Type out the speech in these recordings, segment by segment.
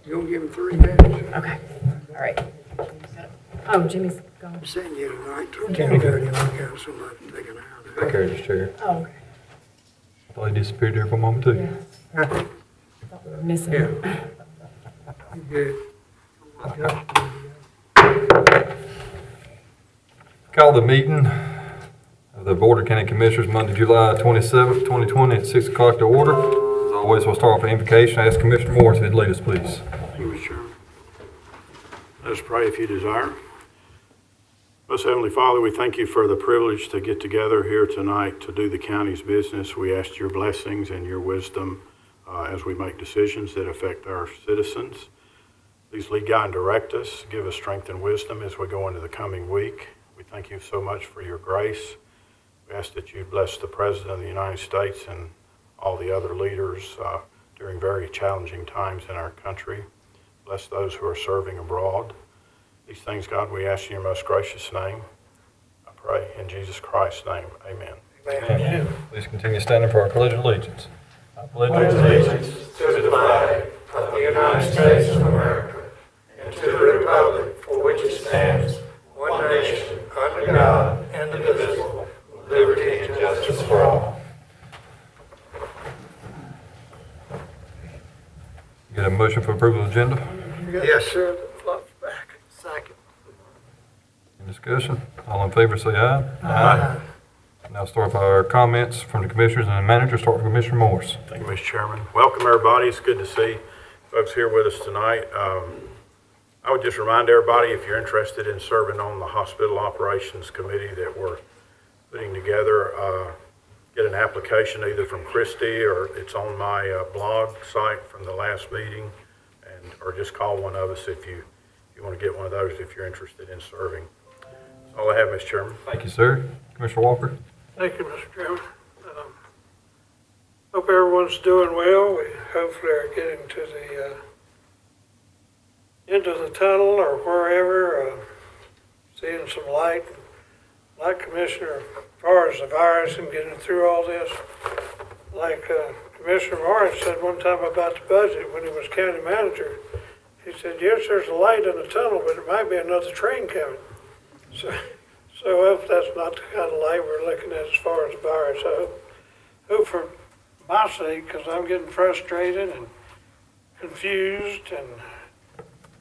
You gonna give him 3 minutes? Okay, all right. Oh, Jimmy's gone. Send you tonight till 10:30 on council, I'm taking out. I carried his chair. Oh, okay. I thought he disappeared there for a moment too. Yeah. Thought we were missing him. Good. Call the meeting of the Board of County Commissioners Monday, July 27th, 2020 at 6 o'clock to order. As always, we'll start off with invocation. I ask Commissioner Morris if he'd lead us, please. Thank you, Mr. Chairman. Let us pray if you desire. Most Heavenly Father, we thank you for the privilege to get together here tonight to do the county's business. We ask your blessings and your wisdom as we make decisions that affect our citizens. Please lead, guide, and direct us. Give us strength and wisdom as we go into the coming week. We thank you so much for your grace. We ask that you bless the President of the United States and all the other leaders during very challenging times in our country. Bless those who are serving abroad. These things, God, we ask in your most gracious name. I pray in Jesus Christ's name. Amen. Amen. Please continue standing for our pledge of allegiance. I pledge allegiance to the flag of the United States of America and to the republic for which it stands, one nation, under God, indivisible, with liberty and justice for all. Get a motion for approval of the agenda. Yes, sir. Flop's back. Second. Any discussion? All in favor say aye. Aye. Now start with our comments from the commissioners and the manager. Start with Commissioner Morris. Thank you, Mr. Chairman. Welcome, everybody. It's good to see folks here with us tonight. I would just remind everybody, if you're interested in serving on the Hospital Operations Committee that we're putting together, get an application either from Christy or it's on my blog site from the last meeting, or just call one of us if you want to get one of those if you're interested in serving. That's all I have, Mr. Chairman. Thank you, sir. Commissioner Walker. Thank you, Mr. Chairman. Hope everyone's doing well. We hopefully are getting to the end of the tunnel or wherever, seeing some light. Like Commissioner, as far as the virus and getting through all this, like Commissioner Morris said one time about the budget when he was county manager, he said, yes, there's a light in the tunnel, but it might be another train coming. So I hope that's not the kind of light we're looking at as far as the virus. I hope for my sake, because I'm getting frustrated and confused and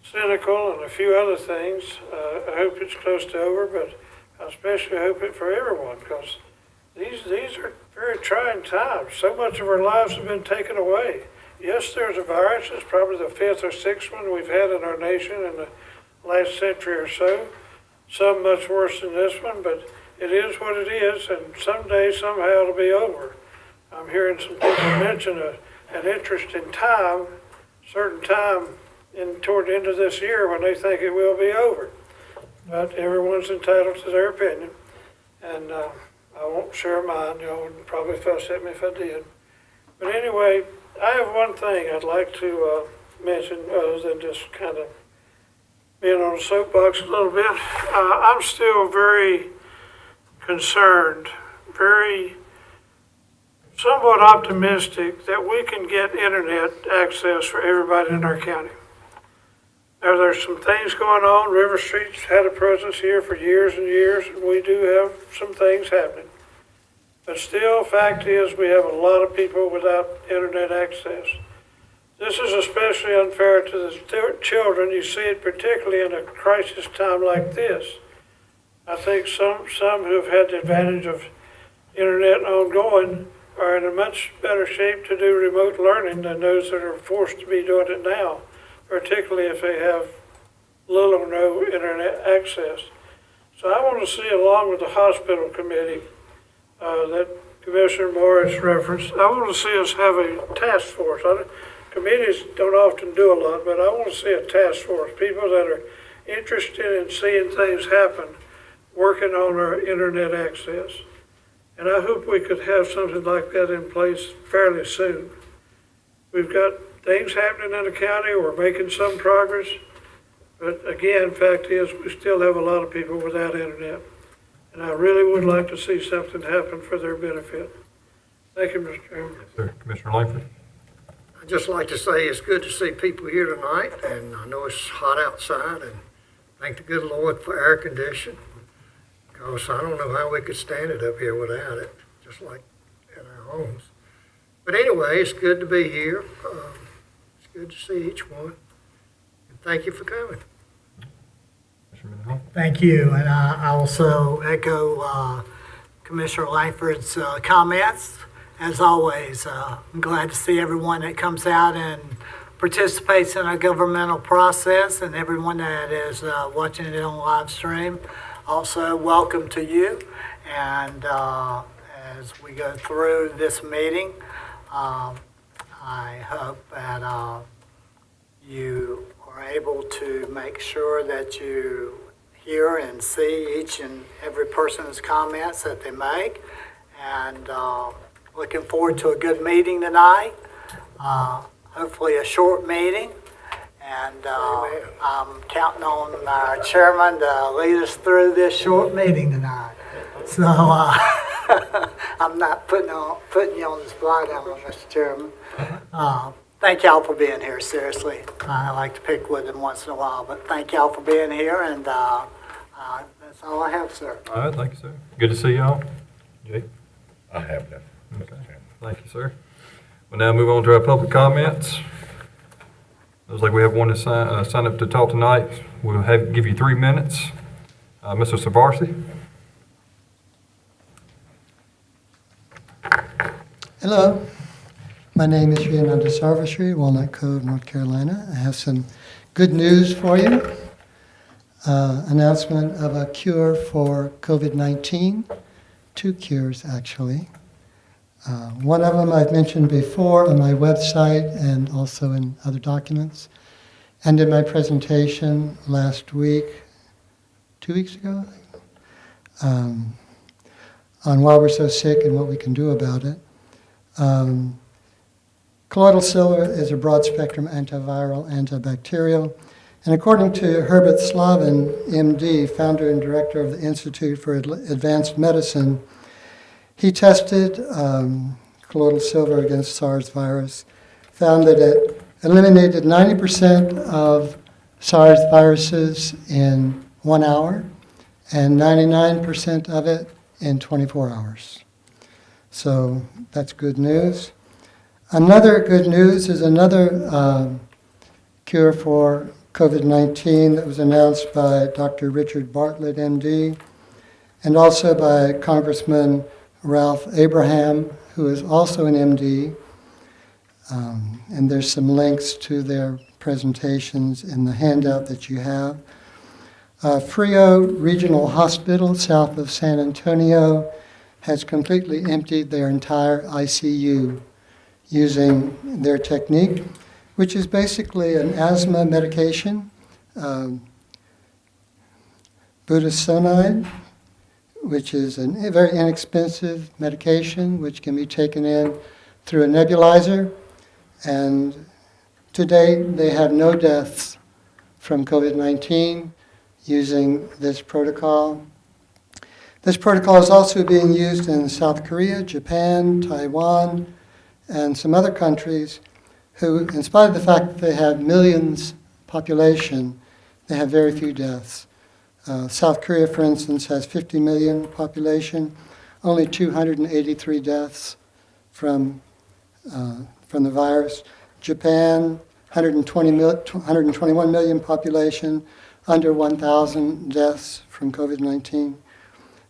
cynical and a few other things. I hope it's close to over, but I especially hope it for everyone, because these are very trying times. So much of our lives have been taken away. Yes, there's a virus. It's probably the 5th or 6th one we've had in our nation in the last century or so. Some much worse than this one, but it is what it is, and someday, somehow, it'll be over. I'm hearing some people mention an interesting time, certain time toward the end of this year when they think it will be over. But everyone's entitled to their opinion, and I won't share mine. Y'all would probably fuss at me if I did. But anyway, I have one thing I'd like to mention other than just kind of being on the soapbox a little bit. I'm still very concerned, very somewhat optimistic that we can get internet access for everybody in our county. Now, there's some things going on. River Street's had a presence here for years and years, and we do have some things happening. But still, fact is, we have a lot of people without internet access. This is especially unfair to the children. You see it particularly in a crisis time like this. I think some who have had the advantage of internet ongoing are in a much better shape to do remote learning than those that are forced to be doing it now, particularly if they have little or no internet access. So I want to see, along with the hospital committee that Commissioner Morris referenced, I want to see us have a task force. Committees don't often do a lot, but I want to see a task force, people that are interested in seeing things happen, working on our internet access. And I hope we could have something like that in place fairly soon. We've got things happening in the county, we're making some progress, but again, fact is, we still have a lot of people without internet. And I really would like to see something happen for their benefit. Thank you, Mr. Chairman. Yes, sir. Commissioner Langford. I I'd just like to say it's good to see people here tonight, and I know it's hot outside, and thank the good Lord for air conditioning, because I don't know how we could stand it up here without it, just like in our homes. But anyway, it's good to be here. It's good to see each one, and thank you for coming. Commissioner Mendenhall? Thank you, and I also echo Commissioner Langford's comments. As always, I'm glad to see everyone that comes out and participates in a governmental process, and everyone that is watching it on live stream. Also, welcome to you, and as we go through this meeting, I hope that you are able to make sure that you hear and see each and every person's comments that they make. And looking forward to a good meeting tonight. Hopefully a short meeting. And I'm counting on our chairman to lead us through this short meeting tonight. So I'm not putting you on the spot, Mr. Chairman. Thank y'all for being here, seriously. I like to pick with them once in a while, but thank y'all for being here, and that's all I have, sir. All right, thank you, sir. Good to see y'all. Jake? I have that. Okay. Thank you, sir. We'll now move on to our public comments. Looks like we have one to sign up to talk tonight. We'll give you 3 minutes. Mr. Savarsi? Hello, my name is Sriananda Sarvasri, Walnut Cove, North Carolina. I have some good news for you. Announcement of a cure for COVID-19, 2 cures actually. One of them I've mentioned before on my website and also in other documents, and in my presentation last week, 2 weeks ago, on why we're so sick and what we can do about it. Colloidal silver is a broad-spectrum antiviral, antibacterial, and according to Herbert Slavin, MD, founder and director of the Institute for Advanced Medicine, he tested colloidal silver against SARS virus, found that it eliminated 90% of SARS viruses in 1 hour and 99% of it in 24 hours. So that's good news. Another good news is another cure for COVID-19 that was announced by Dr. Richard Bartlett, MD, and also by Congressman Ralph Abraham, who is also an MD. And there's some links to their presentations in the handout that you have. Frio Regional Hospital, south of San Antonio, has completely emptied their entire ICU using their technique, which is basically an asthma medication, budesonide, which is a very inexpensive medication which can be taken in through a nebulizer. And to date, they have no deaths from COVID-19 using this protocol. This protocol is also being used in South Korea, Japan, Taiwan, and some other countries who, in spite of the fact that they have millions population, they have very few deaths. South Korea, for instance, has 50 million population, only 283 deaths from the virus. Japan, 121 million population, under 1,000 deaths from COVID-19.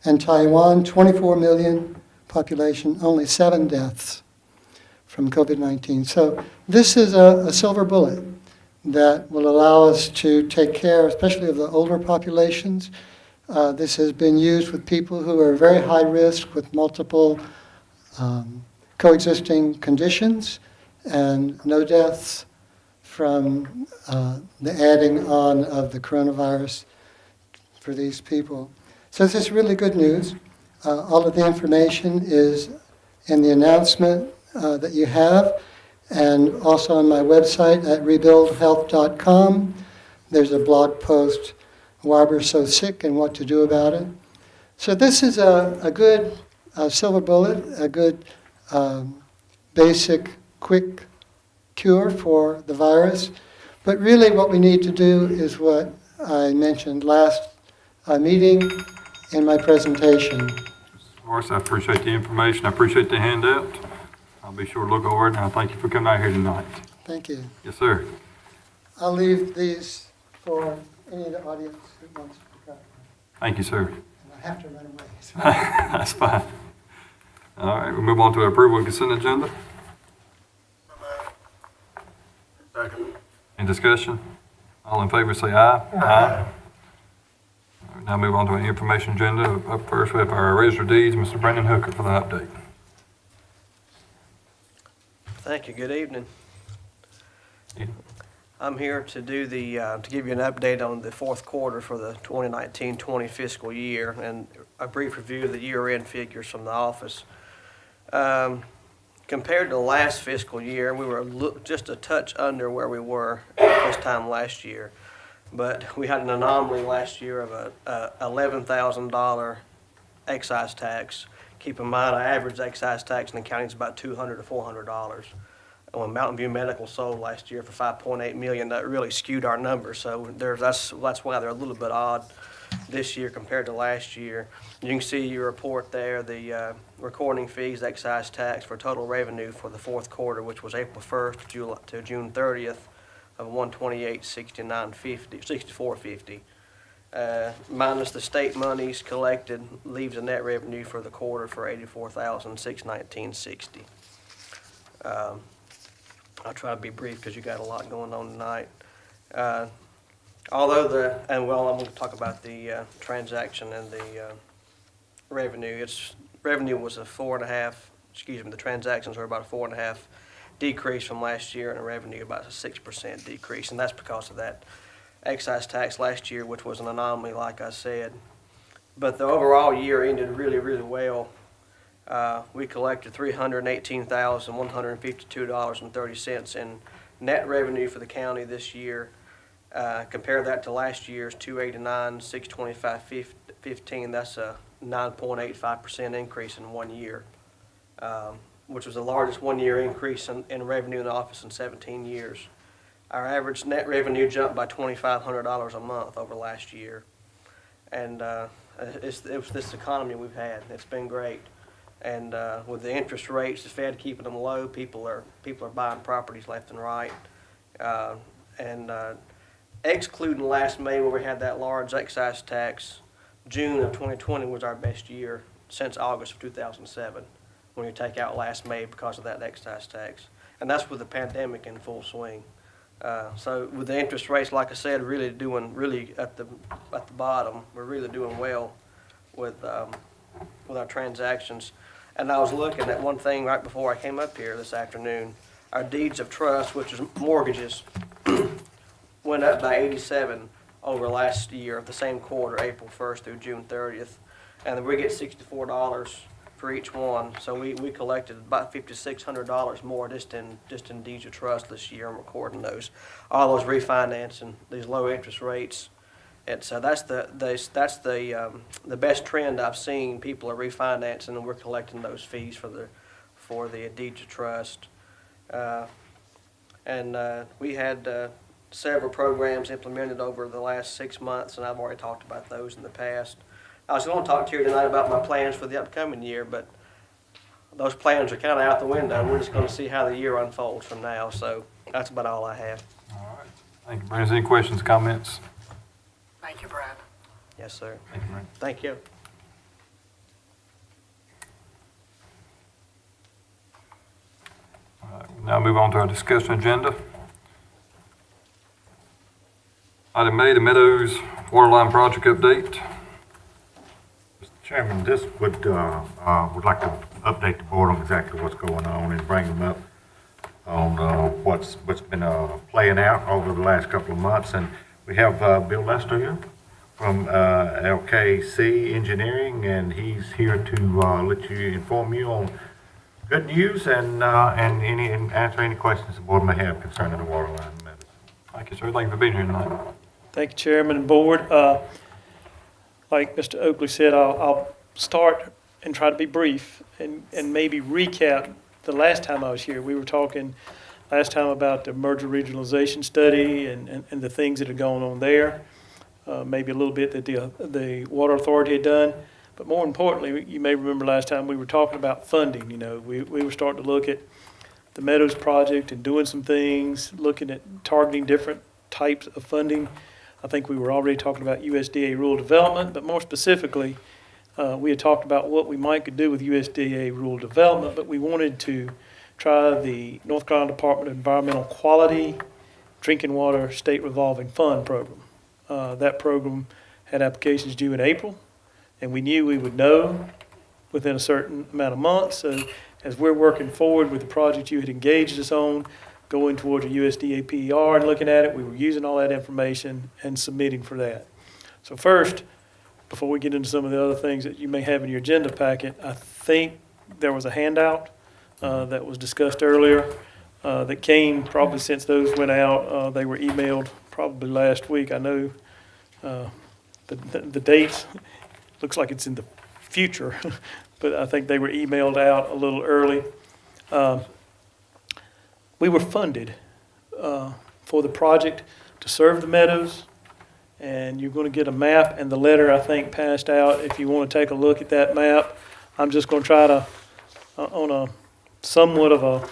And Taiwan, 24 million population, only 7 deaths from COVID-19. So this is a silver bullet that will allow us to take care, especially of the older populations. This has been used with people who are very high risk with multiple coexisting conditions and no deaths from the adding on of the coronavirus for these people. So this is really good news. All of the information is in the announcement that you have, and also on my website at rebuildhealth.com. There's a blog post, Why We're So Sick and What to Do About It. So this is a good silver bullet, a good basic, quick cure for the virus. But really what we need to do is what I mentioned last meeting in my presentation. Morris, I appreciate the information. I appreciate the handout. I'll be sure to look over it, and I thank you for coming out here tonight. Thank you. Yes, sir. I'll leave these for any of the audience who wants to pick up. Thank you, sir. And I have to run away. So. That's fine. All right, we'll move on to approval of consent agenda. Second. Any discussion? All in favor say aye. Aye. All right, now move on to an information agenda. Up first, we have our Register of Deeds, Mr. Brandon Hooker for the update. Thank you. Good evening. Yeah. I'm here to do to give you an update on the fourth quarter for the 2019-20 fiscal year and a brief review of the year-end figures from the office. Compared to the last fiscal year, we were just a touch under where we were at this time last year. But we had an anomaly last year of a $11,000 excise tax. Keep in mind, our average excise tax in the county is about $200 to $400. And when Mountain View Medical sold last year for $5.8 million, that really skewed our numbers. So that's why they're a little bit odd this year compared to last year. You can see your report there, the recording fees, excise tax for total revenue for the fourth quarter, which was April 1st to June 30th of $128,6950, $64.50. Minus the state monies collected leaves a net revenue for the quarter for $84,619.60. I'll try to be brief because you got a lot going on tonight. I'm going to talk about the transaction and the revenue. Revenue was the transactions were about a 4.5% decrease from last year, and the revenue about a 6% decrease, and that's because of that excise tax last year, which was an anomaly, like I said. But the overall year ended really, really well. We collected $318,152.30 in net revenue for the county this year. Compare that to last year's $289,625.15. That's a 9.85% increase in 1 year, which was the largest one-year increase in revenue in the office in 17 years. Our average net revenue jumped by $2,500 a month over last year. And it was this economy we've had. It's been great. And with the interest rates, the Fed keeping them low, people are buying properties left and right. Excluding last May where we had that large excise tax, June of 2020 was our best year since August of 2007 when you take out last May because of that excise tax. And that's with the pandemic in full swing. So with the interest rates, like I said, really at the bottom, we're really doing well with our transactions. And I was looking at one thing right before I came up here this afternoon. Our deeds of trust, which is mortgages, went up by 87 over last year, the same quarter, April 1st through June 30th. And we get $64 for each one. So we collected about $5,600 more just in deeds of trust this year. I'm recording those. All those refinancing, these low interest rates. And so that's the best trend I've seen. People are refinancing, and we're collecting those fees for the deeds of trust. We had several programs implemented over the last 6 months, and I've already talked about those in the past. I was going to talk to you tonight about my plans for the upcoming year, but those plans are kind of out the window. We're just going to see how the year unfolds from now. So that's about all I have. All right. Thank you, Brandon. Any questions, comments? Thank you, Brad. Yes, sir. Thank you, Brandon. Thank you. All right, we'll now move on to our discussion agenda. Item A, the Meadows Waterline Project update. Mr. Chairman, this would like to update the board on exactly what's going on and bring them up on what's been playing out over the last couple of months. And we have Bill Lester here from LKC Engineering, and he's here to inform you on good news and answer any questions the board may have concerning the Waterline Meadows. Thank you, sir. Thank you for being here tonight. Thank you, Chairman and Board. Like Mr. Oakley said, I'll start and try to be brief and maybe recap the last time I was here. We were talking last time about the merger regionalization study and the things that are going on there. Maybe a little bit that the Water Authority had done. But more importantly, you may remember last time we were talking about funding. You know, we were starting to look at the Meadows project and doing some things, looking at targeting different types of funding. I think we were already talking about USDA rural development, but more specifically, we had talked about what we might could do with USDA rural development, but we wanted to try the North Carolina Department of Environmental Quality Drinking Water State Revolving Fund program. That program had applications due in April, and we knew we would know within a certain amount of months. So as we're working forward with the project you had engaged us on, going towards a USDA PER and looking at it, we were using all that information and submitting for that. So first, before we get into some of the other things that you may have in your agenda packet, I think there was a handout that was discussed earlier that came probably since those went out. They were emailed probably last week. I know the dates, looks like it's in the future, but I think they were emailed out a little early. We were funded for the project to serve the Meadows, and you're going to get a map and the letter, I think, passed out if you want to take a look at that map. I'm just going to try to, on a somewhat of a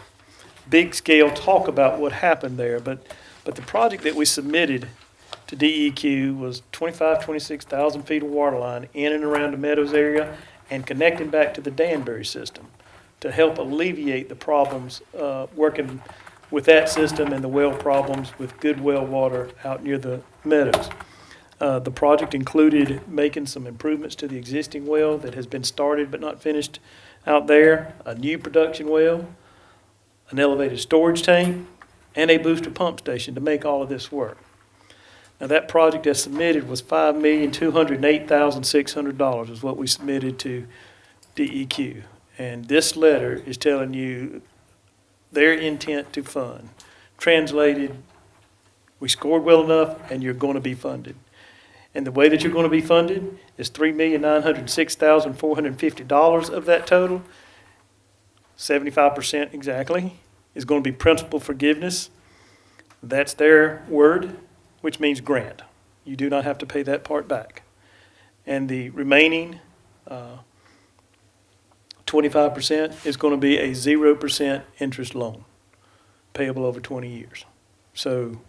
big scale, talk about what happened there. But the project that we submitted to DEQ was 26,000 feet of water line in and around the Meadows area and connecting back to the Danbury system to help alleviate the problems working with that system and the well problems with good well water out near the Meadows. The project included making some improvements to the existing well that has been started but not finished out there, a new production well, an elevated storage tank, and a booster pump station to make all of this work. Now that project as submitted was $5,208,600 is what we submitted to DEQ. And this letter is telling you their intent to fund. Translated, we scored well enough and you're going to be funded. And the way that you're going to be funded is $3,906,450 of that total. 75% exactly is going to be principal forgiveness. That's their word, which means grant. You do not have to pay that part back. And the remaining 25% is going to be a 0% interest loan payable over 20 years. So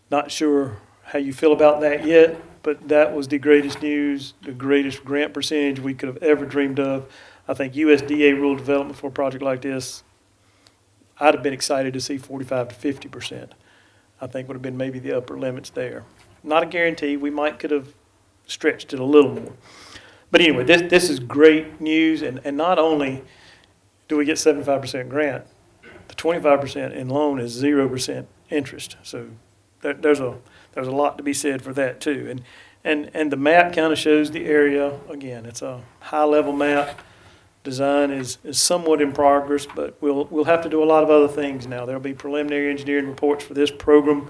not sure how you feel about that yet, but that was the greatest news, the greatest grant percentage we could have ever dreamed of. I think USDA rural development for a project like this, I'd have been excited to see 45 to 50%. I think would have been maybe the upper limits there. Not a guarantee. We might could have stretched it a little more. But anyway, this is great news, and not only do we get 75% grant, the 25% in loan is 0% interest. So there's a lot to be said for that too. And the map kind of shows the area. Again, it's a high-level map. Design is somewhat in progress, but we'll have to do a lot of other things now. There'll be preliminary engineering reports for this program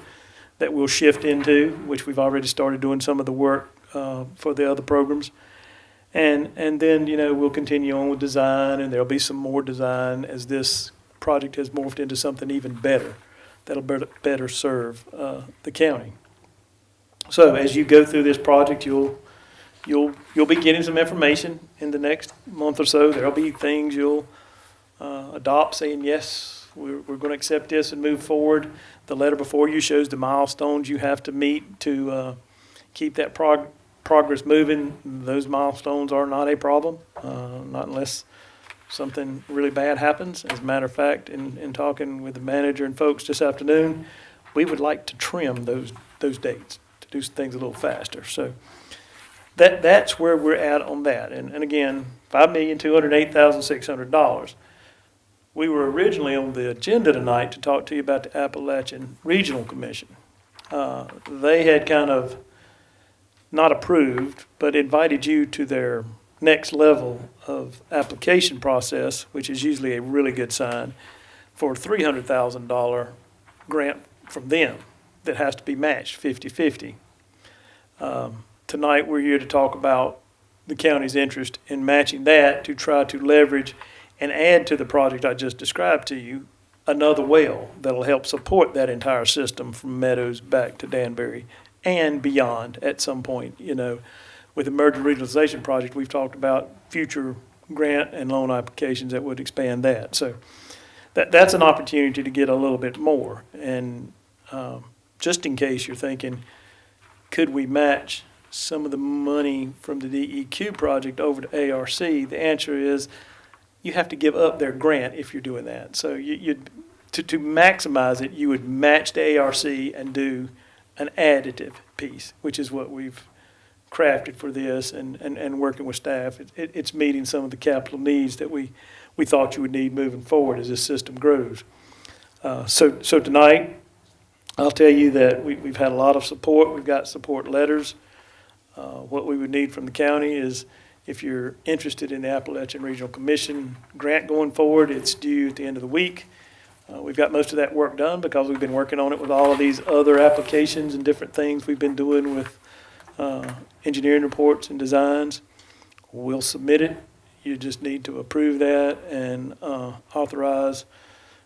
that we'll shift into, which we've already started doing some of the work for the other programs. And then, we'll continue on with design, and there'll be some more design as this project has morphed into something even better that'll better serve the county. So as you go through this project, you'll be getting some information in the next month or so. There'll be things you'll adopt, saying, yes, we're going to accept this and move forward. The letter before you shows the milestones you have to meet to keep that progress moving. Those milestones are not a problem, not unless something really bad happens. As a matter of fact, in talking with the manager and folks this afternoon, we would like to trim those dates to do things a little faster. So that's where we're at on that. And again, $5,208,600. We were originally on the agenda tonight to talk to you about the Appalachian Regional Commission. They had kind of not approved, but invited you to their next level of application process, which is usually a really good sign, for a $300,000 grant from them that has to be matched 50-50. Tonight we're here to talk about the county's interest in matching that to try to leverage and add to the project I just described to you another well that'll help support that entire system from Meadows back to Danbury and beyond at some point. You know, with the merger regionalization project, we've talked about future grant and loan applications that would expand that. So that's an opportunity to get a little bit more. And just in case you're thinking, could we match some of the money from the DEQ project over to ARC? The answer is you have to give up their grant if you're doing that. So to maximize it, you would match the ARC and do an additive piece, which is what we've crafted for this and working with staff. It's meeting some of the capital needs that we thought you would need moving forward as this system grows. So tonight, I'll tell you that we've had a lot of support. We've got support letters. What we would need from the county is, if you're interested in the Appalachian Regional Commission grant going forward, it's due at the end of the week. We've got most of that work done because we've been working on it with all of these other applications and different things we've been doing with engineering reports and designs. We'll submit it. You just need to approve that and authorize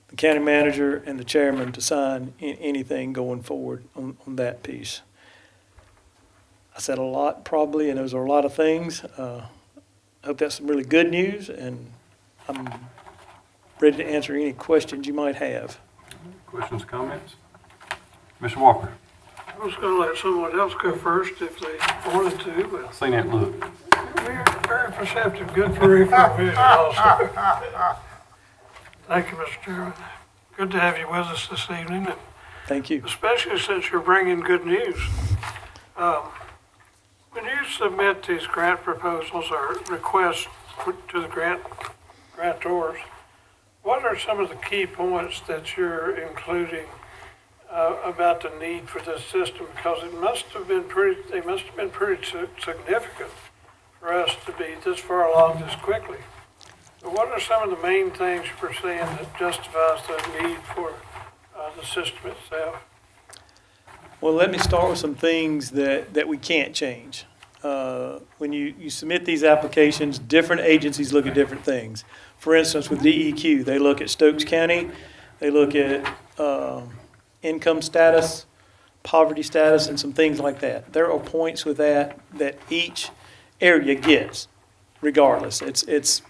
the county manager and the chairman to sign anything going forward on that piece. I said a lot probably, and those are a lot of things. I hope that's some really good news, and I'm ready to answer any questions you might have. Questions, comments? Mr. Walker? I was gonna let someone else go first if they wanted to, but Seen that look. very, very perceptive, good peripheral vision also. Thank you, Mr. Chairman. Good to have you with us this evening, and Thank you. especially since you're bringing good news. When you submit these grant proposals or requests to the grantors, what are some of the key points that you're including about the need for this system? Because they must have been pretty significant for us to be this far along this quickly. But what are some of the main things you're seeing that justifies the need for the system itself? Well, let me start with some things that we can't change. When you submit these applications, different agencies look at different things. For instance, with DEQ, they look at Stokes County, they look at income status, poverty status, and some things like that. There are points with that each area gets, regardless. It's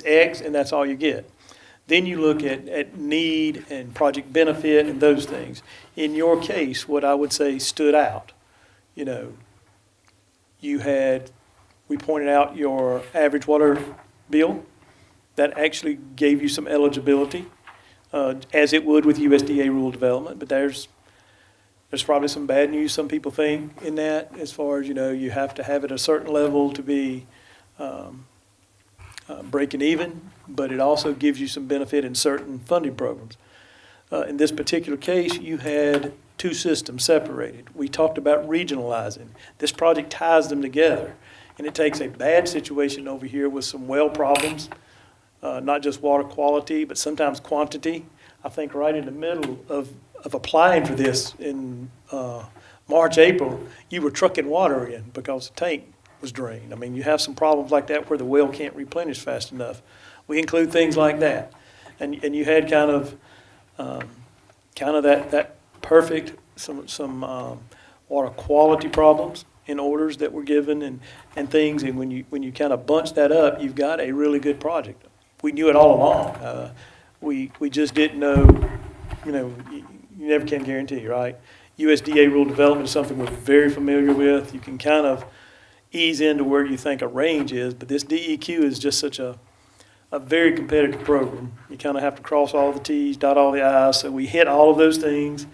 X, and that's all you get. Then you look at need and project benefit and those things. In your case, what I would say stood out, you know, we pointed out your average water bill. That actually gave you some eligibility, as it would with USDA rural development. But there's probably some bad news, some people think, in that, as far as, you know, you have to have it a certain level to be breaking even, but it also gives you some benefit in certain funding programs. In this particular case, you had two systems separated. We talked about regionalizing. This project ties them together, and it takes a bad situation over here with some well problems, not just water quality, but sometimes quantity. I think right in the middle of applying for this in March, April, you were trucking water in because the tank was drained. I mean, you have some problems like that where the well can't replenish fast enough. We include things like that. And you had kind of that perfect, some water quality problems in orders that were given and things. And when you kind of bunch that up, you've got a really good project. We knew it all along. We just didn't know, you know, you never can guarantee, right? USDA rural development is something we're very familiar with. You can kind of ease into where you think a range is, but this DEQ is just such a very competitive program. You kind of have to cross all the T's, dot all the I's, so we hit all of those things.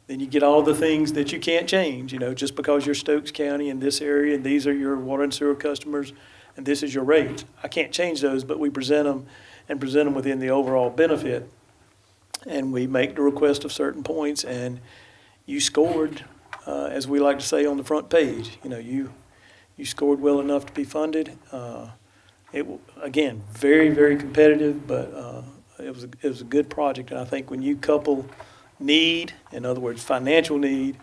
Then you get all of the things that you can't change, you know, just because you're Stokes County in this area and these are your water and sewer customers and this is your rates. I can't change those, but we present them within the overall benefit. And we make the request of certain points, and you scored, as we like to say, on the front page. You know, you scored well enough to be funded. Again, very, very competitive, but it was a good project. And I think when you couple need, in other words, financial need,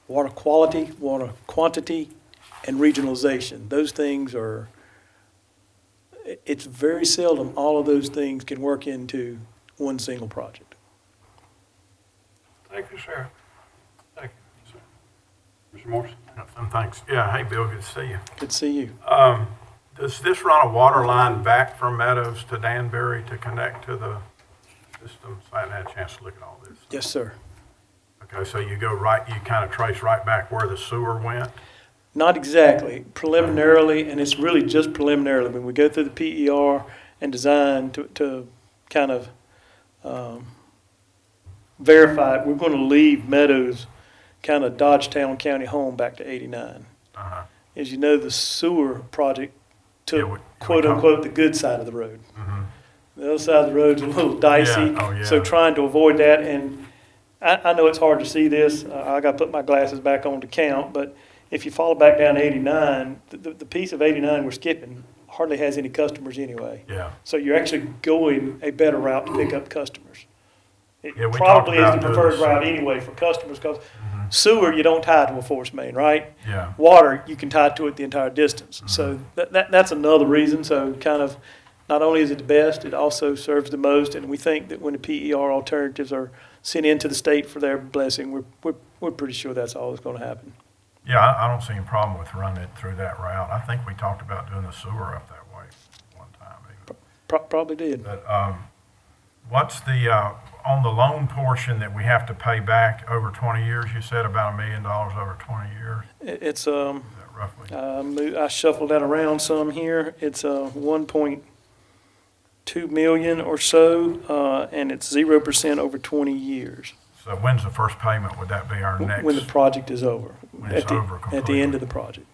water quality, water quantity, and regionalization, those things it's very seldom all of those things can work into one single project. Thank you, sir. Thank Mr. Morris? Thanks. Yeah, hey, Bill, good to see you. Good to see you. Does this run a water line back from Meadows to Danbury to connect to the system? So I haven't had a chance to look at all this. Yes, sir. Okay, so you go right, you kind of trace right back where the sewer went? Not exactly. Preliminarily, and it's really just preliminarily, when we go through the PER and design to kind of verify it, we're going to leave Meadows kind of Dodgetown County home back to 89. Uh-huh. As you know, the sewer project took, Yeah, we quote come- unquote, the good side of the road. Mhm. The other side of the road's a little dicey. Yeah, oh, yeah. So trying to avoid that, and I know it's hard to see this. I got to put my glasses back on to count, but if you follow back down 89, the piece of 89 we're skipping hardly has any customers anyway. Yeah. So you're actually going a better route to pick up customers. It Yeah, we probably is talked the about preferred doing the route sewer. anyway for customers, because sewer, you don't tie to a force main, right? Yeah. Water, you can tie to it the entire distance. So Mm-hmm. that's another reason. So kind of, not only is it the best, it also serves the most. And we think that when the PER alternatives are sent into the state for their blessing, we're pretty sure that's all that's going to happen. Yeah, I don't see any problem with running it through that route. I think we talked about doing the sewer up that way one time even. Probably did. But what's the, on the loan portion that we have to pay back over 20 years, you said about $1 million over 20 years? It's, Is that roughly? I shuffled that around some here. It's 1.2 million or so, and it's 0% over 20 years. So when's the first payment? Would that be our next? When the project is over. When it's over At the completely. end of the project.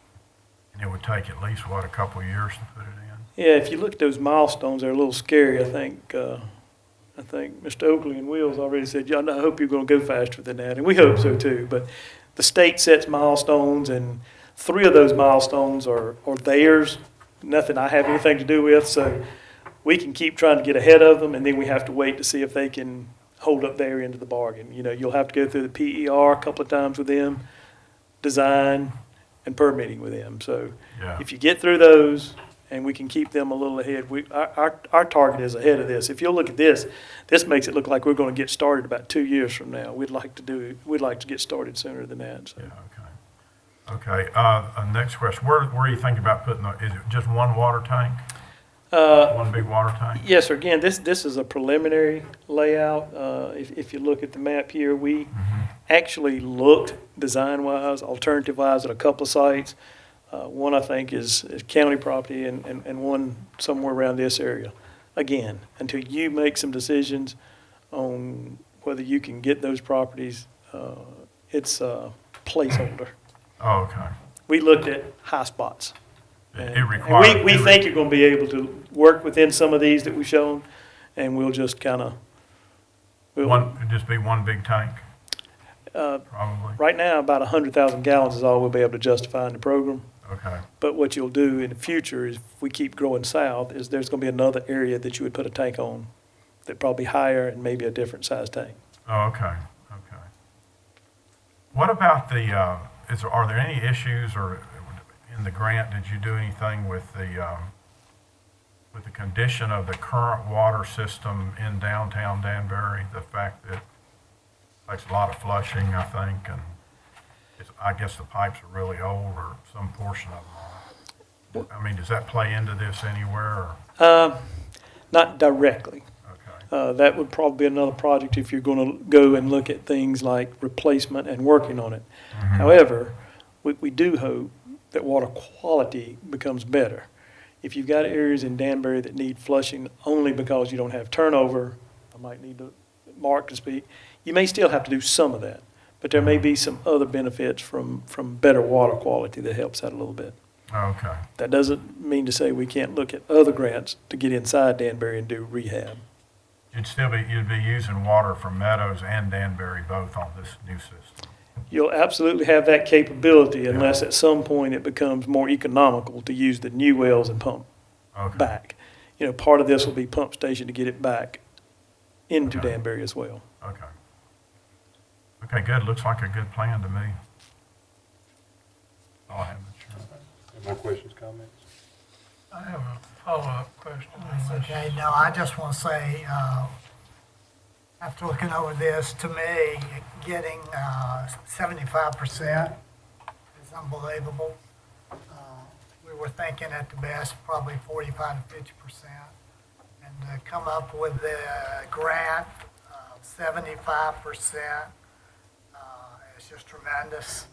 And it would take at least, what, a couple of years to put it in? Yeah, if you look at those milestones, they're a little scary. I think Mr. Oakley and Wills already said, "Yeah, I hope you're going to go faster than that," and we hope so too. But the state sets milestones, and 3 of those milestones are theirs. Nothing I have anything to do with, so we can keep trying to get ahead of them, and then we have to wait to see if they can hold up their end of the bargain. You know, you'll have to go through the PER a couple of times with them, design, and permitting with them. So Yeah. if you get through those, and we can keep them a little ahead, our target is ahead of this. If you'll look at this, this makes it look like we're going to get started about 2 years from now. We'd like to get started sooner than that. So. Yeah, okay. Okay, next question. Where are you thinking about putting is it just one water tank? One big water tank? Yes, sir. Again, this is a preliminary layout. If you look at the map here, we actually looked design-wise, alternative-wise at a couple of sites. One, I think, is county property and one somewhere around this area. Again, until you make some decisions on whether you can get those properties, it's a placeholder. Oh, okay. We looked at high spots. It requires. We think you're going to be able to work within some of these that we've shown, and we'll just kind of. It'd just be one big tank? Probably. Right now, about 100,000 gallons is all we'll be able to justify in the program. Okay. But what you'll do in the future is, if we keep growing south, is there's going to be another area that you would put a tank on that probably higher and maybe a different size tank. Oh, okay, okay. What about are there any issues or in the grant, did you do anything with the condition of the current water system in downtown Danbury? The fact that it takes a lot of flushing, I think, and I guess the pipes are really old, or some portion of them are. I mean, does that play into this anywhere? Or? Not directly. Okay. That would probably be another project if you're going to go and look at things like replacement and working on it. Mhm. However, we do hope that water quality becomes better. If you've got areas in Danbury that need flushing only because you don't have turnover, I might need Mark to speak, you may still have to do some of that. But there may be some other benefits from better water quality that helps out a little bit. Okay. That doesn't mean to say we can't look at other grants to get inside Danbury and do rehab. You'd be using water from Meadows and Danbury both on this new system. You'll absolutely have that capability unless at some point it becomes more economical to use the new wells and pump Okay. back. You know, part of this will be pump station to get it back into Okay. Danbury as well. Okay. Okay, good. Looks like a good plan to me. All I have, Mr. Chairman. Any more questions, comments? I have a follow-up question. That's okay. No, I just want to say, after looking over this, to me, getting 75% is unbelievable. We were thinking at the best, probably 45 to 50%. And to come up with a grant of 75% is just tremendous.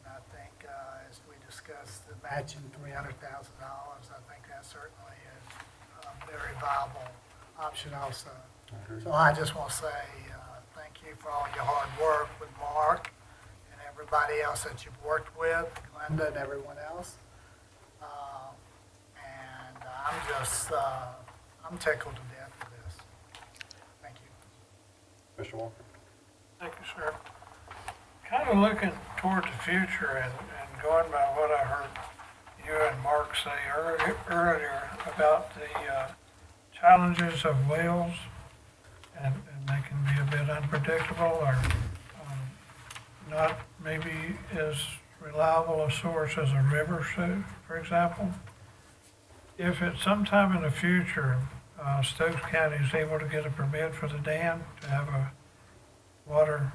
And I think, as we discussed, the matching $300,000, I think that certainly is a very viable option also. So I just want to say thank you for all your hard work with Mark and everybody else that you've worked with, Glenda and everyone else. And I'm tickled to death with this. Thank you. Mr. Walker? Thank you, sir. Kind of looking toward the future and going by what I heard you and Mark say earlier about the challenges of wells, and they can be a bit unpredictable or not maybe as reliable a source as a river, for example. If at some time in the future, Stokes County is able to get a permit for the dam to have a water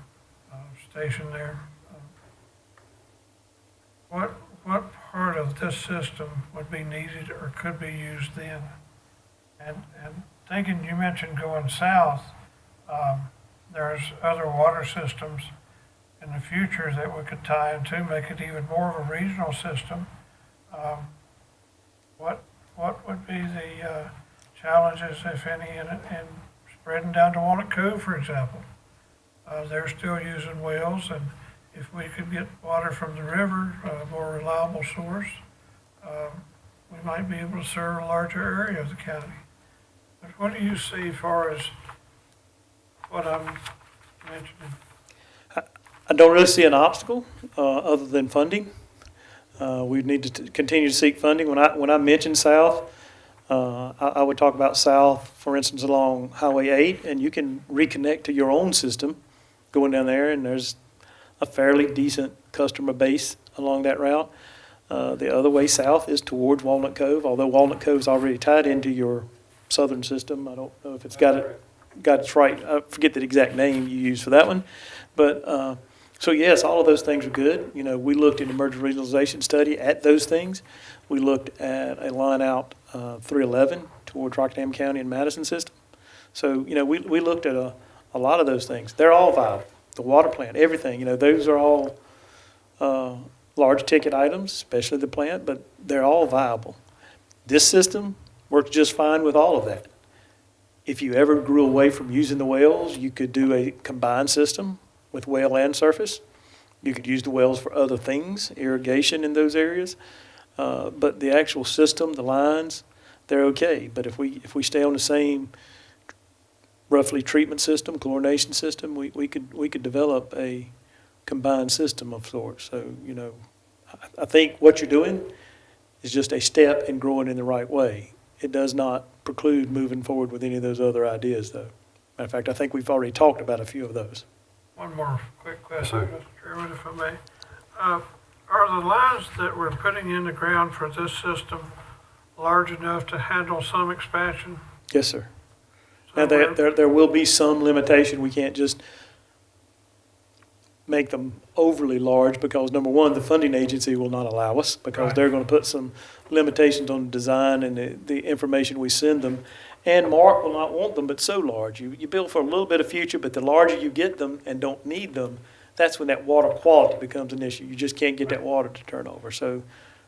station there, what part of this system would be needed or could be used then? And thinking, you mentioned going south, there's other water systems in the future that we could tie into, make it even more of a regional system. What would be the challenges, if any, in spreading down to Walnut Cove, for example? They're still using wells, and if we could get water from the river, a more reliable source, we might be able to serve a larger area of the county. But what do you see as far as what I'm mentioning? I don't really see an obstacle other than funding. We need to continue to seek funding. When I mention south, I would talk about south, for instance, along Highway 8, and you can reconnect to your own system going down there, and there's a fairly decent customer base along that route. The other way south is towards Walnut Cove, although Walnut Cove is already tied into your southern system. I don't know if it's got it right. I forget the exact name you used for that one. But so yes, all of those things are good. You know, we looked in the merger regionalization study at those things. We looked at a line out 311 towards Rockingham County and Madison system. So, you know, we looked at a lot of those things. They're all viable. The water plant, everything, you know, those are all large ticket items, especially the plant, but they're all viable. This system works just fine with all of that. If you ever grew away from using the wells, you could do a combined system with well and surface. You could use the wells for other things, irrigation in those areas. But the actual system, the lines, they're okay. But if we stay on the same roughly treatment system, chlorination system, we could develop a combined system of sorts. So, you know, I think what you're doing is just a step in growing in the right way. It does not preclude moving forward with any of those other ideas, though. Matter of fact, I think we've already talked about a few of those. One more quick question, Mr. Chairman, if I may. Are the lines that we're putting in the ground for this system large enough to handle some expansion? Yes, sir. Now, there will be some limitation. We can't just make them overly large because, number one, the funding agency will not allow us because Right. they're going to put some limitations on the design and the information we send them. And Mark will not want them, but so large. You build for a little bit of future, but the larger you get them and don't need them, that's when that water quality becomes an issue. You just can't get that water to turn over. So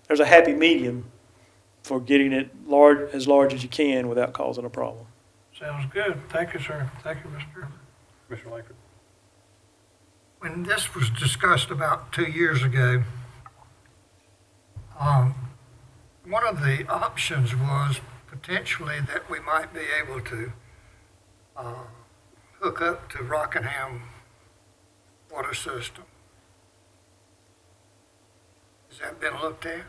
there's a happy medium for getting it as large as you can without causing a problem. Sounds good. Thank you, sir. Thank you, Mr. Chairman. Mr. Langford? When this was discussed about 2 years ago, one of the options was potentially that we might be able to hook up to Rockingham water system. Has that been looked at?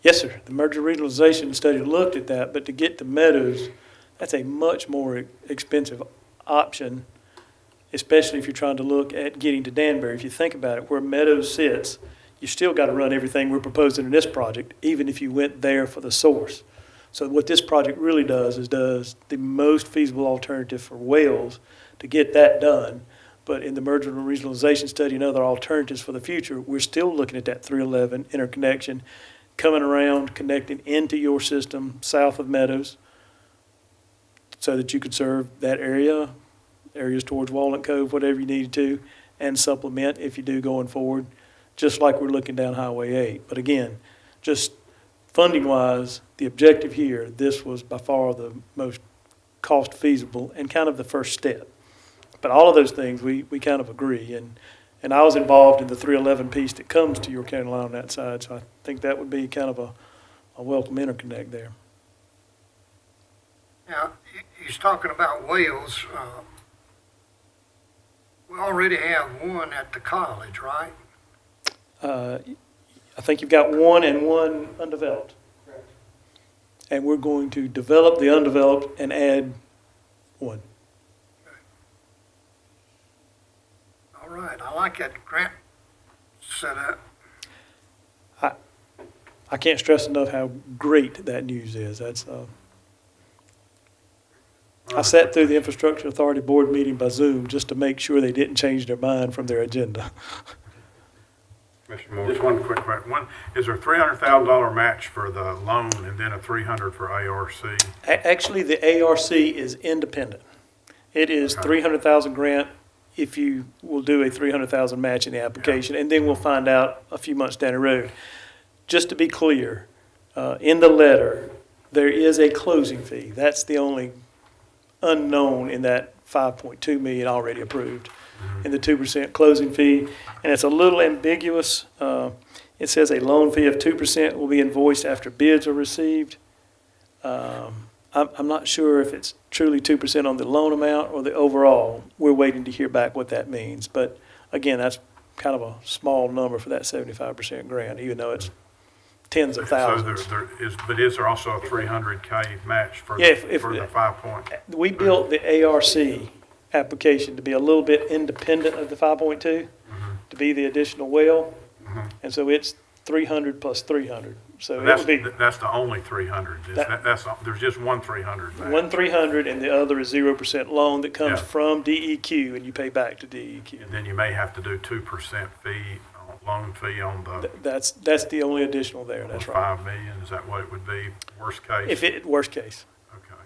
Yes, sir. The merger regionalization study looked at that, but to get to Meadows, that's a much more expensive option, especially if you're trying to look at getting to Danbury. If you think about it, where Meadows sits, you still got to run everything we're proposing in this project, even if you went there for the source. So what this project really does is does the most feasible alternative for wells to get that done. But in the merger and regionalization study and other alternatives for the future, we're still looking at that 311 interconnection, coming around, connecting into your system south of Meadows, so that you could serve that area, areas towards Walnut Cove, whatever you needed to, and supplement if you do going forward, just like we're looking down Highway 8. But again, just funding-wise, the objective here, this was by far the most cost feasible and kind of the first step. But all of those things, we kind of agree. And I was involved in the 311 piece that comes to York County line on that side, so I think that would be kind of a welcome interconnect there. Now, he's talking about wells. We already have one at the college, right? I think you've got one and one undeveloped. And we're going to develop the undeveloped and add one. All right, I like that grant setup. I can't stress enough how great that news is. That's I sat through the Infrastructure Authority Board meeting by Zoom just to make sure they didn't change their mind from their agenda. Commissioner Moore. Just one quick question. Is there a $300,000 match for the loan and then a $300 for ARC? Actually, the ARC is independent. It is Okay. 300,000 grant if you will do a 300,000 match in the application, and then we'll find out a few months down the road. Just to be clear, in the letter, there is a closing fee. That's the only unknown in that 5.2 million already approved, in the 2% closing fee. And it's a little ambiguous. It says a loan fee of 2% will be invoiced after bids are received. I'm not sure if it's truly 2% on the loan amount or the overall. We're waiting to hear back what that means. But again, that's kind of a small number for that 75% grant, even though it's tens of thousands. So but is there also a $300K match for Yeah, for the 5 point? We built the ARC application to be a little bit independent of the 5.2, to be the additional well. And so it's 300 plus 300. So it would be That's the only 300. There's just one 300 match. one 300 and the other is 0% loan that comes Yeah. from DEQ and you pay back to DEQ. And then you may have to do 2% loan fee on the That's the only additional there, that's right. 5 million. Is that what it would be, worst case? Worst case. Okay.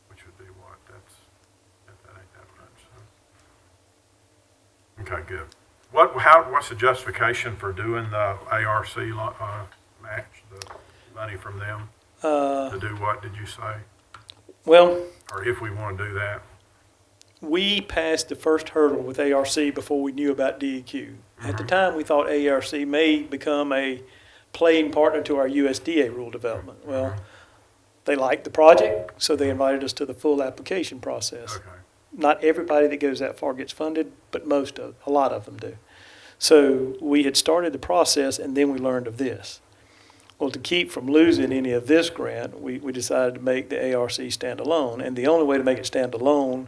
Which would be what? That ain't that much. So. Okay, good. What's the justification for doing the ARC match, the money from them? To do what, did you say? Well, Or if we want to do that? we passed the first hurdle with ARC before we knew about DEQ. At the time, we thought ARC may become a playing partner to our USDA rule development. Well, they liked the project, so they invited us to the full application process. Okay. Not everybody that goes that far gets funded, but a lot of them do. So we had started the process, and then we learned of this. Well, to keep from losing any of this grant, we decided to make the ARC stand alone. And the only way to make it stand alone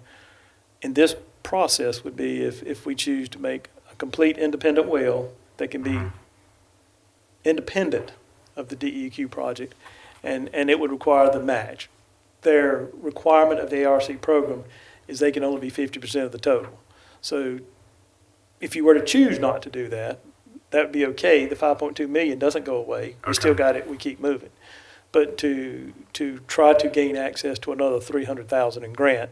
in this process would be if we choose to make a complete independent well that can be independent of the DEQ project, and it would require the match. Their requirement of the ARC program is they can only be 50% of the total. So if you were to choose not to do that, that would be okay. The 5.2 million doesn't go away. We still got it, we keep moving. But to try to gain access to another 300,000 in grant,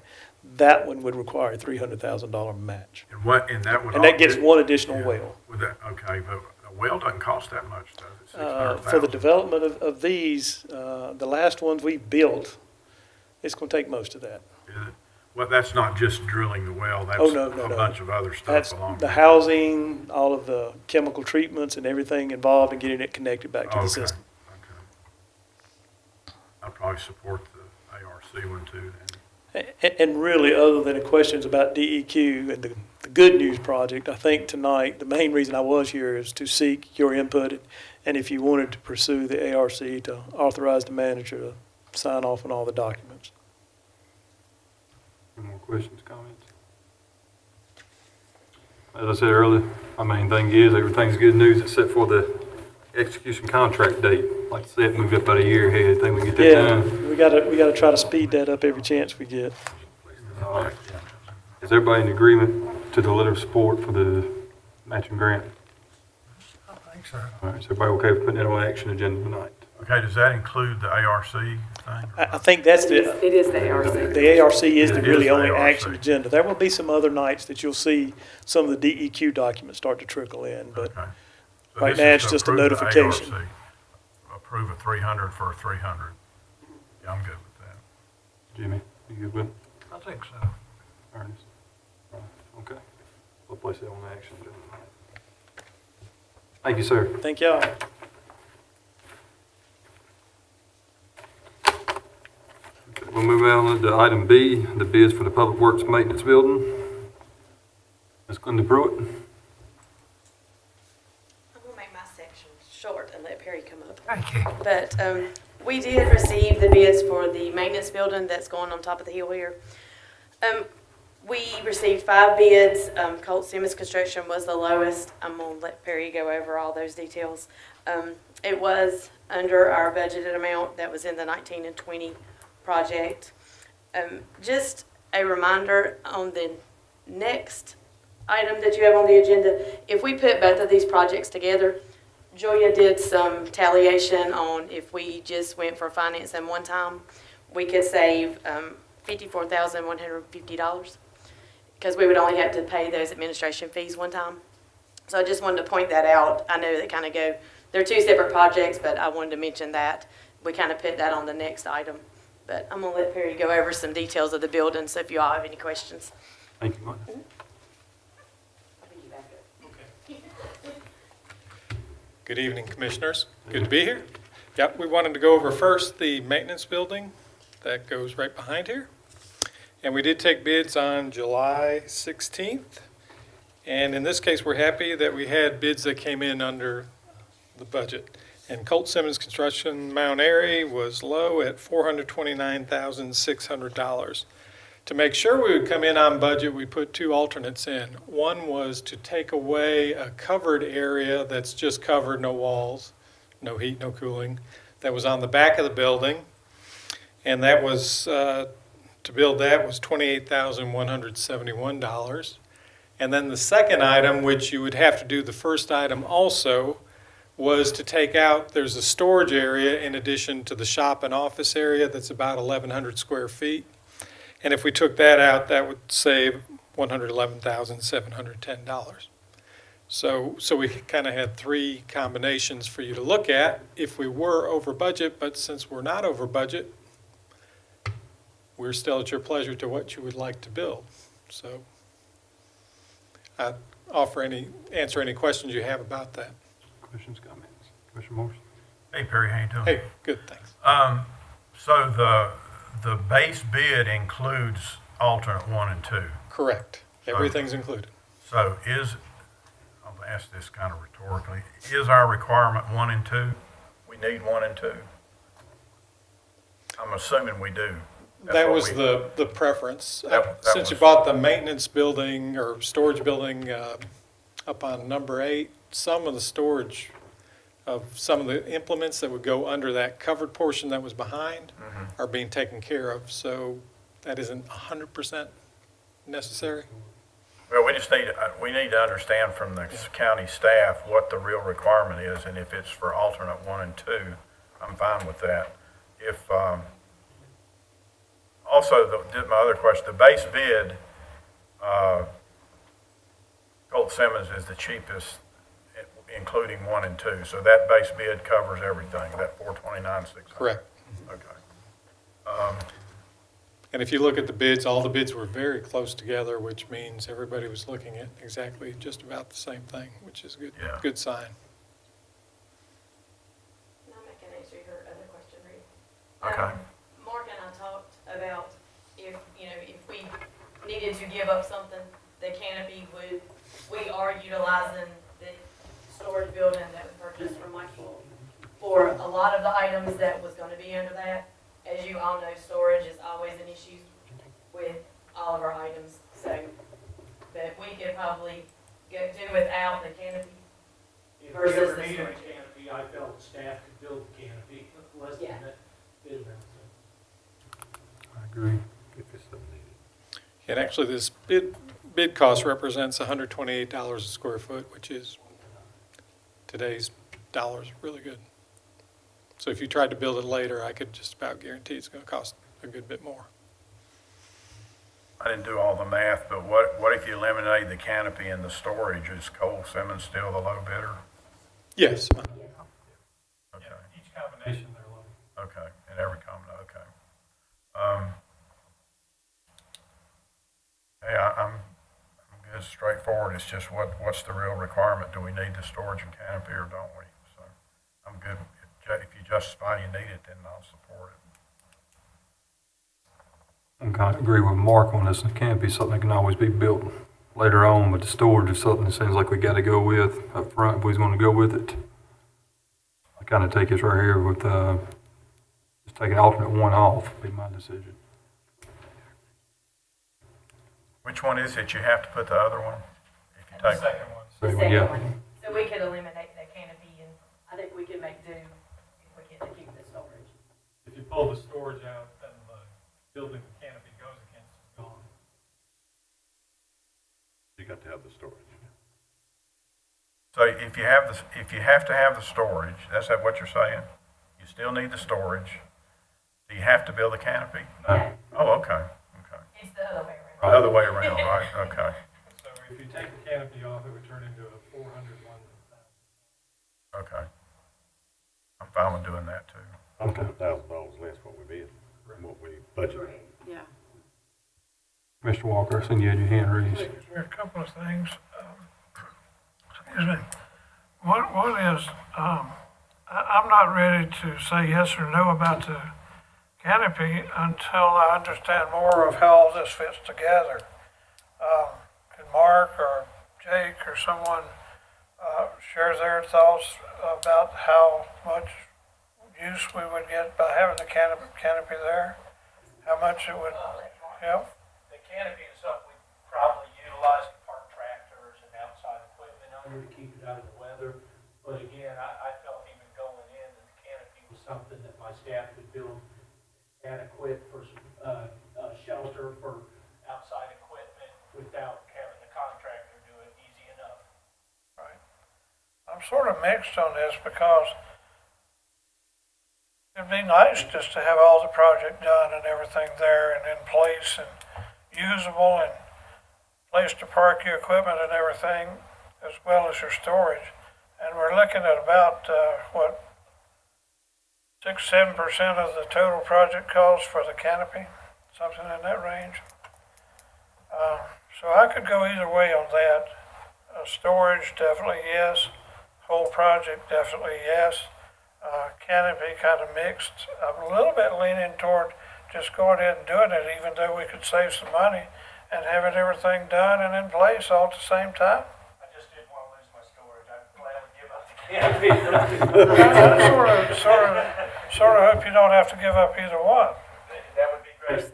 that one would require a $300,000 match. And that gets one additional well. Okay, but a well doesn't cost that much, does it? $600,000? For the development of these, the last ones we built, it's going to take most of that. Is it? Well, that's not just drilling the well, that's No. a bunch of other stuff That's along the there. housing, all of the chemical treatments and everything involved in getting it connected back to the system. Okay. I'll probably support the ARC one too then. And really, other than the questions about DEQ and the Good News Project, I think tonight, the main reason I was here is to seek your input, and if you wanted to pursue the ARC, to authorize the manager to sign off on all the documents. Any more questions, comments? As I said earlier, my main thing is everything's good news except for the execution contract date. Like I said, move up about a year ahead. Think we can get that done. We gotta try to speed that up every chance we get. All right. Is everybody in agreement to the letter of support for the matching grant? I think so. All right, is everybody okay with putting that on action agenda tonight? Okay, does that include the ARC thing? I think that's It the, is the ARC. the ARC is the It is really the only ARC. action agenda. There will be some other nights that you'll see some of the DEQ documents start to trickle in, but Okay. So right this now is it's to just a approve the notification. ARC. Approve a 300 for a 300. Yeah, I'm good with that. Jimmy, you good with it? I think so. Ernest? Right, okay. We'll place it on the action agenda tonight. Thank you, sir. thank y'all. We'll move on to item B, the bids for the Public Works Maintenance Building. Ms. Glenda Pruitt. I'm gonna make my section short and let Perry come up. Thank you. But we did receive the bids for the maintenance building that's going on top of the hill here. We received 5 bids. Colt Simmons Construction was the lowest. I'm gonna let Perry go over all those details. It was under our budgeted amount that was in the 19 and 20 project. Just a reminder on the next item that you have on the agenda, if we put both of these projects together, Julia did some talliation on if we just went for financing one time, we could save $54,150 because we would only have to pay those administration fees one time. So I just wanted to point that out. I know they kind of go, they're 2 separate projects, but I wanted to mention that. We kind of put that on the next item. But I'm going to let Perry go over some details of the building, so if you all have any questions. Thank you, Glenda. Good evening, Commissioners. Good to be here. Yep, we wanted to go over first the maintenance building that goes right behind here. And we did take bids on July 16th. And in this case, we're happy that we had bids that came in under the budget. And Colt Simmons Construction Mount Airy was low at $429,600. To make sure we would come in on budget, we put 2 alternates in. One was to take away a covered area that's just covered, no walls, no heat, no cooling, that was on the back of the building. And that was, to build that was $28,171. And then the second item, which you would have to do the first item also, was to take out, there's a storage area in addition to the shop and office area that's about 1,100 square feet. And if we took that out, that would save $111,710. So we kind of had 3 combinations for you to look at if we were over budget, but since we're not over budget, we're still at your pleasure to what you would like to build. So I'd answer any questions you have about that. Questions, comments? Commissioner Morris? Hey, Perry, how you doing? Hey, good, thanks. So the base bid includes alternate 1 and 2. Correct. Everything's included. So I'll ask this kind of rhetorically, is our requirement 1 and 2? We need 1 and 2? I'm assuming we do. That's That what was we- the preference. That Since you was- bought the maintenance building or storage building up on number 8, some of the storage of some of the implements that would go under that covered portion that was behind are being taken care of. So that isn't 100% necessary. Well, we just need to understand from the county staff what the real requirement is, and if it's for alternate 1 and 2, I'm fine with that. If, also, my other question, the base bid, Colt Simmons is the cheapest, including 1 and 2, so that base bid covers everything, that $429,600. Correct. Okay. And if you look at the bids, all the bids were very close together, which means everybody was looking at exactly just about the same thing, which is a Yeah. good sign. Now I can answer your other question, Reed. Okay. Mark and I talked about if we needed to give up something, the canopy we are utilizing the storage building that was purchased from Michael for a lot of the items that was gonna be under that. As you all know, storage is always an issue with all of our items, so, but we could probably do without the canopy. If we Versus ever the needed a storage. canopy, I felt the staff could build the canopy less than Yeah. that bid amount. So I agree. If it's something needed. And actually, this bid cost represents $128 a square foot, which is today's dollars, really good. So if you tried to build it later, I could just about guarantee it's going to cost a good bit more. I didn't do all the math, but what if you eliminate the canopy and the storage? Is Cole Simmons still the low bidder? Yes. Okay, Each combination they're low. okay, in every comment, okay. Hey, I'm good, straightforward. It's just what's the real requirement? Do we need the storage and canopy or don't we? So I'm good. If you justify you need it, then I'll support it. I kind of agree with Mark on this. It can't be something that can always be built later on, but the storage is something that seems like we got to go with up front if we're going to go with it. I kind of take this right here with just taking alternate one off, be my decision. Which one is it? You have to put the other one? If you The take second one. So, The second yeah. one. So we could eliminate the canopy, and I think we can make do if we get to keep the storage. If you pull the storage out, then the building the canopy goes against is gone. You got to have the storage. So if you have to have the storage, that's what you're saying? You still need the storage. Do you have to build a canopy? No. Oh, okay, okay. It's the other way around. The other way around, right, okay, So if you take the canopy off, it would turn into a 401. okay. I'm fine with doing that too. $100,000 less what we bid, what we budgeted. Yeah. Mr. Walker, I seen you had your hand raised. There are a couple of things. Excuse me. One is, I'm not ready to say yes or no about the canopy until I understand more of how all this fits together. Can Mark or Jake or someone share their thoughts about how much use we would get by having the canopy there? How much it would help? The canopy is something we probably utilize to park tractors and outside equipment under to keep it out of the weather. But again, I felt even going in that the canopy was something that my staff could build adequate for shelter for outside equipment without having the contractor do it easy enough. Right. I'm sort of mixed on this because it'd be nice just to have all the project done and everything there and in place and usable and place to park your equipment and everything as well as your storage. And we're looking at about, 6-7% of the total project cost for the canopy, something in that range. So I could go either way on that. Storage, definitely yes. Whole project, definitely yes. Canopy kind of mixed. I'm a little bit leaning toward just going ahead and doing it, even though we could save some money and having everything done and in place all at the same time. I just didn't want to lose my storage. I'd gladly give up the canopy. I sort of hope you don't have to give up either one. That would be great.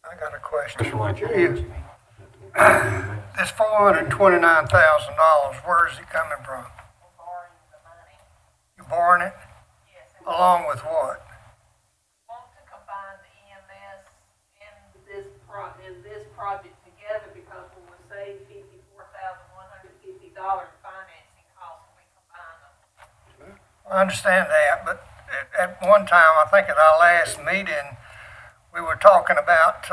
I got a question. Mr. Lang. Is this $429,000, where is it coming from? Borrowing the money. You borrowing it? Yes. Along with what? Want to combine the EMS and this project together because when we save $54,150 financing costs when we combine them. I understand that, but at one time, I think at our last meeting, we were talking about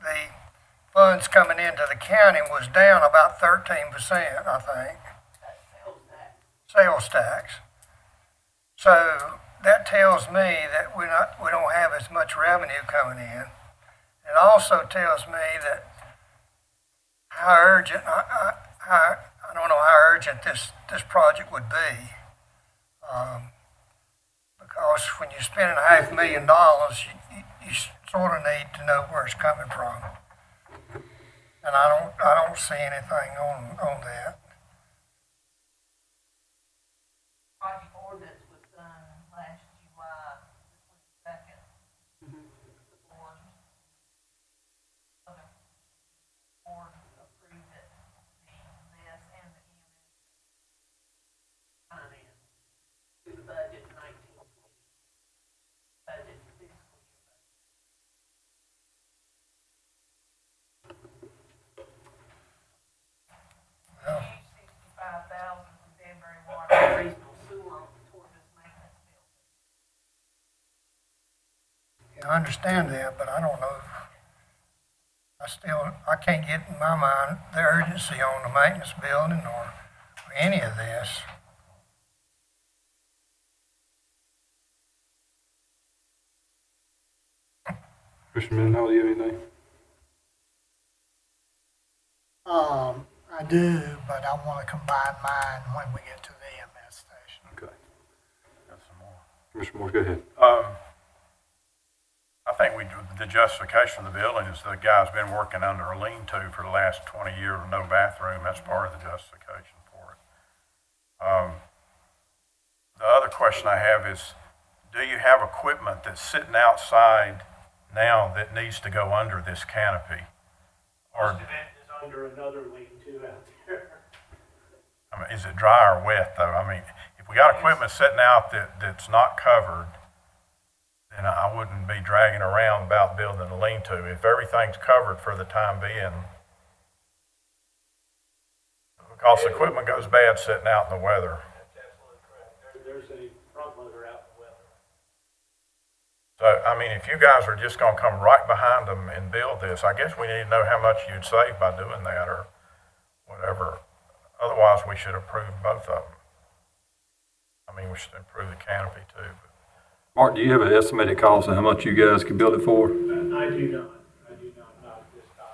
the funds coming into the county was down about 13%, I think. That's sales tax. Sales tax. So that tells me that we don't have as much revenue coming in. It also tells me that how urgent, I don't know how urgent this project would be. Because when you're spending $500,000, you sort of need to know where it's coming from. And I don't see anything on that. Project ordinance was done last July, the 22nd. The board approved it, this and the EMS finance through the budget in 19. I understand that, but I don't know. I can't get in my mind the urgency on the maintenance building or any of this. Commissioner Mendenhall, do you have anything? I do, but I want to combine mine when we get to the EMS station. Okay. Got some more. Commissioner Morris, go ahead. I think the justification of the building is the guy's been working under a lean-to for the last 20 years with no bathroom. That's part of the justification for it. The other question I have is, do you have equipment that's sitting outside now that needs to go under this canopy? Or, Most of it is under another lean-to out there. I mean, is it dry or wet though? I mean, if we got equipment sitting out that's not covered, then I wouldn't be dragging around about building a lean-to. If everything's covered for the time being, because the equipment goes bad sitting out in the weather. That's absolutely correct. There's a front loader out in the weather. So, I mean, if you guys are just gonna come right behind them and build this, I guess we need to know how much you'd save by doing that or whatever. Otherwise, we should approve both of them. I mean, we should improve the canopy too. Mark, do you have an estimated cost of how much you guys could build it for? I do not. Not at this time.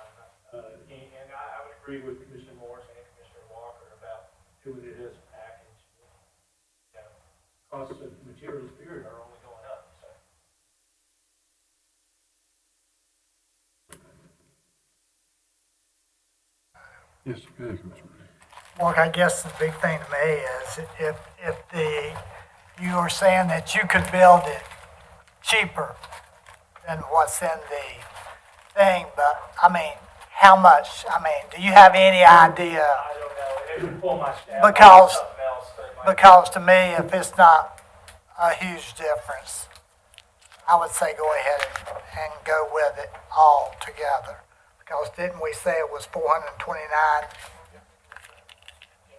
And I would agree with Commissioner Morris and Commissioner Walker about doing it as a package. You know, costs of materials period are only going up, so. Yes, go ahead, Commissioner. Mark, I guess the big thing to me is you were saying that you could build it cheaper than what's in the thing, but I mean, how much? I mean, do you have any idea? I don't know. It would pull my staff. Because- Something else that might- Because to me, if it's not a huge difference, I would say go ahead and go with it all together. Because didn't we say it was 429?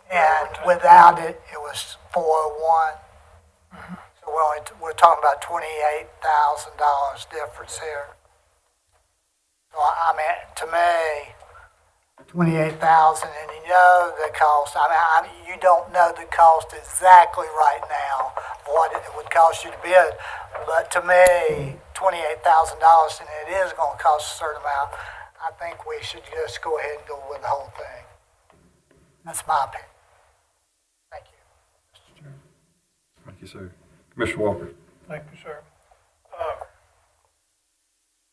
And without it, it was 401. So we're talking about $28,000 difference here. So I mean, to me, 28,000, and you know the cost. I mean, you don't know the cost exactly right now of what it would cost you to bid, but to me, $28,000, and it is going to cost a certain amount. I think we should just go ahead and go with the whole thing. That's my opinion. Thank you. Thank you, sir. Commissioner Walker. Thank you, sir.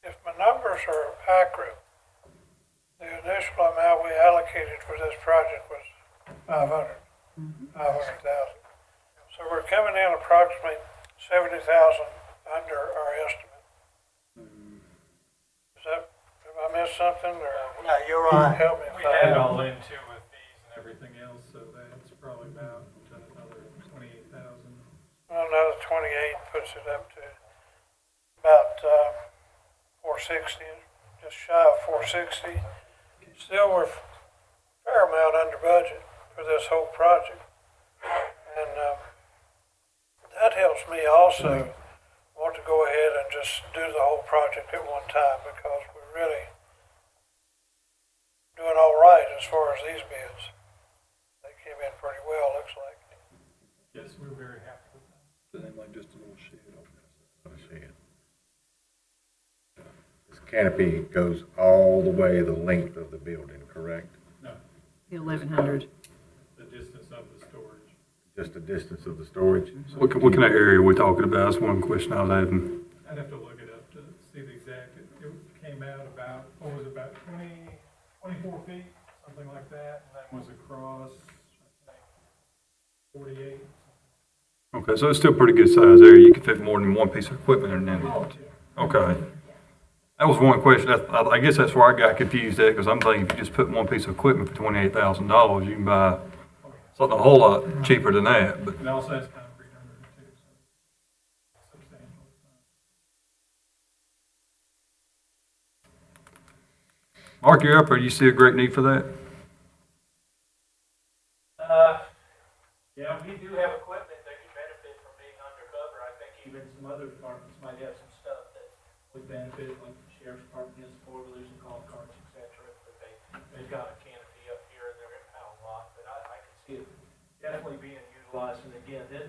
If my numbers are accurate, the initial amount we allocated for this project was 500,000. So we're coming in approximately 70,000 under our estimate. Is that, have I missed something or? No, you're right. Help me if We I had it have. all in too with fees and everything else, so that's probably about another 28,000. Another 28 puts it up to about 460, just shy of 460. Still, we're a fair amount under budget for this whole project. And that helps me also want to go ahead and just do the whole project at one time because we're really doing all right as far as these bids. They came in pretty well, looks like. Yes, we're very happy with that. Like just a little shed on Let me see it. This canopy goes all the way the length of the building, correct? No, 1,100. the distance of the storage. Just the distance of the storage? So what kind of area are we talking about? That's one question I was having. I'd have to look it up to see the exact, it came out about, what was it, about 24 feet, something like that, and that was across, I think, 48. Okay, so it's still pretty good size area. You could fit more than one piece of equipment in there. Okay. That was one question. I guess that's where I got confused at, because I'm thinking if you just put one piece of equipment for $28,000, you can buy something a whole lot cheaper than that. But It also has concrete under it too, so substantial. Mark, you're up, or do you see a great need for that? Yeah, we do have equipment that could benefit from being undercover. I think even some other departments might have some stuff that would got a canopy up here in their impound lot, but I can see it definitely being utilized. And again, this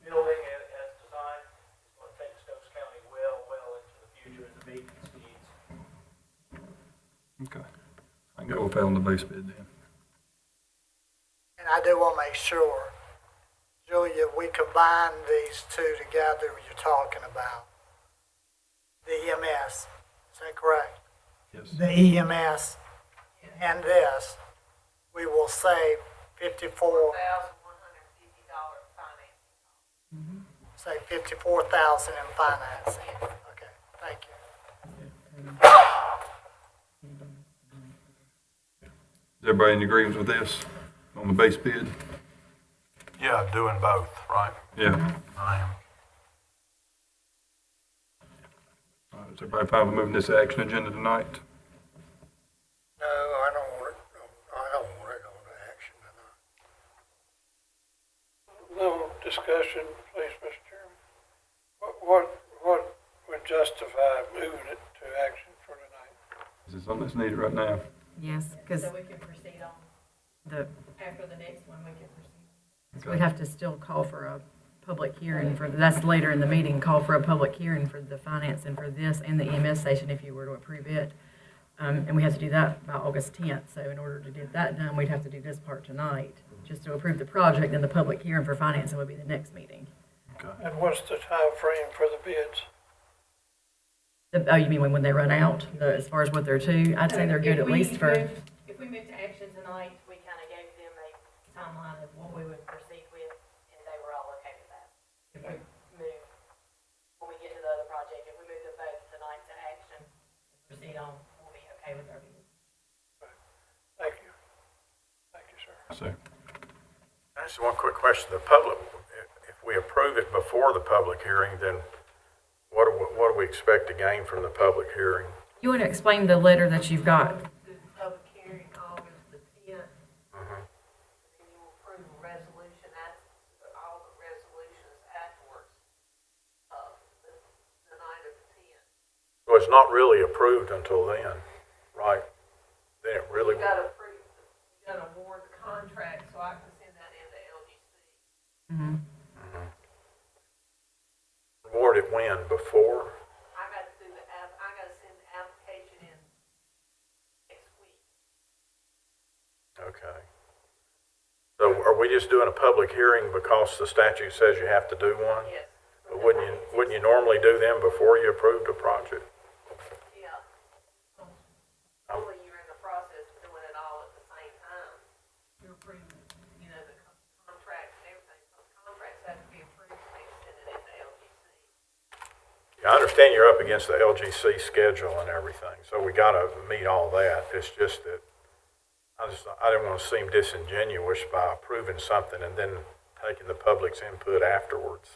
building as designed is going to take Stokes County well into the future and the maintenance needs. Okay. I can go with that on the base bid then. And I do want to make sure, Julia, we combine these two together you're talking about. The EMS, is that correct? Yes. The EMS and this, we will save $54,150 financing. Say $54,000 in financing. Okay, thank you. Is everybody in agreement with this on the base bid? Yeah, doing both, right? Yeah. I am. All right, is everybody fine with moving this action agenda tonight? No, I don't want it on the action tonight. No discussion, please, Mr. Chairman. What would justify moving it to action for tonight? Is it something that's needed right now? Yes, because So we can proceed on, after the next one, we can proceed. we have to still call for a public hearing for, that's later in the meeting, call for a public hearing for the finance and for this and the EMS station if you were to approve it. And we have to do that by August 10th. So in order to get that done, we'd have to do this part tonight, just to approve the project, and the public hearing for financing would be the next meeting. And what's the time frame for the bids? Oh, you mean when they run out, as far as what they're to? I'd say they're good at least for, If we move to action tonight, we kind of gave them a timeline of what we would proceed with, and they were all okay with that. If we move, when we get to the other project, if we move them both tonight to action, proceed on, we'll be okay with our bids. Thank you. Thank you, sir. So, Just one quick question. The public, if we approve it before the public hearing, then what do we expect to gain from the public hearing? you want to explain the letter that you've got? The public hearing August the 10th. Mhm. Then you will approve a resolution, all the resolutions afterwards, the night of the 10th. So it's not really approved until then, right? Then it really, You gotta approve, you gotta award the contract, so I can send that in to LGC. Mm-hmm. award it when? Before? I gotta send the application in next week. Okay. So are we just doing a public hearing because the statute says you have to do one? Yes. But wouldn't you normally do them before you approved a project? Yeah. Normally you're in the process of doing it all at the same time. You're approving, the contracts and everything, so the contracts have to be approved, and they send it into LGC. Yeah, I understand you're up against the LGC schedule and everything, so we gotta meet all that. It's just that I didn't want to seem disingenuous by approving something and then taking the public's input afterwards.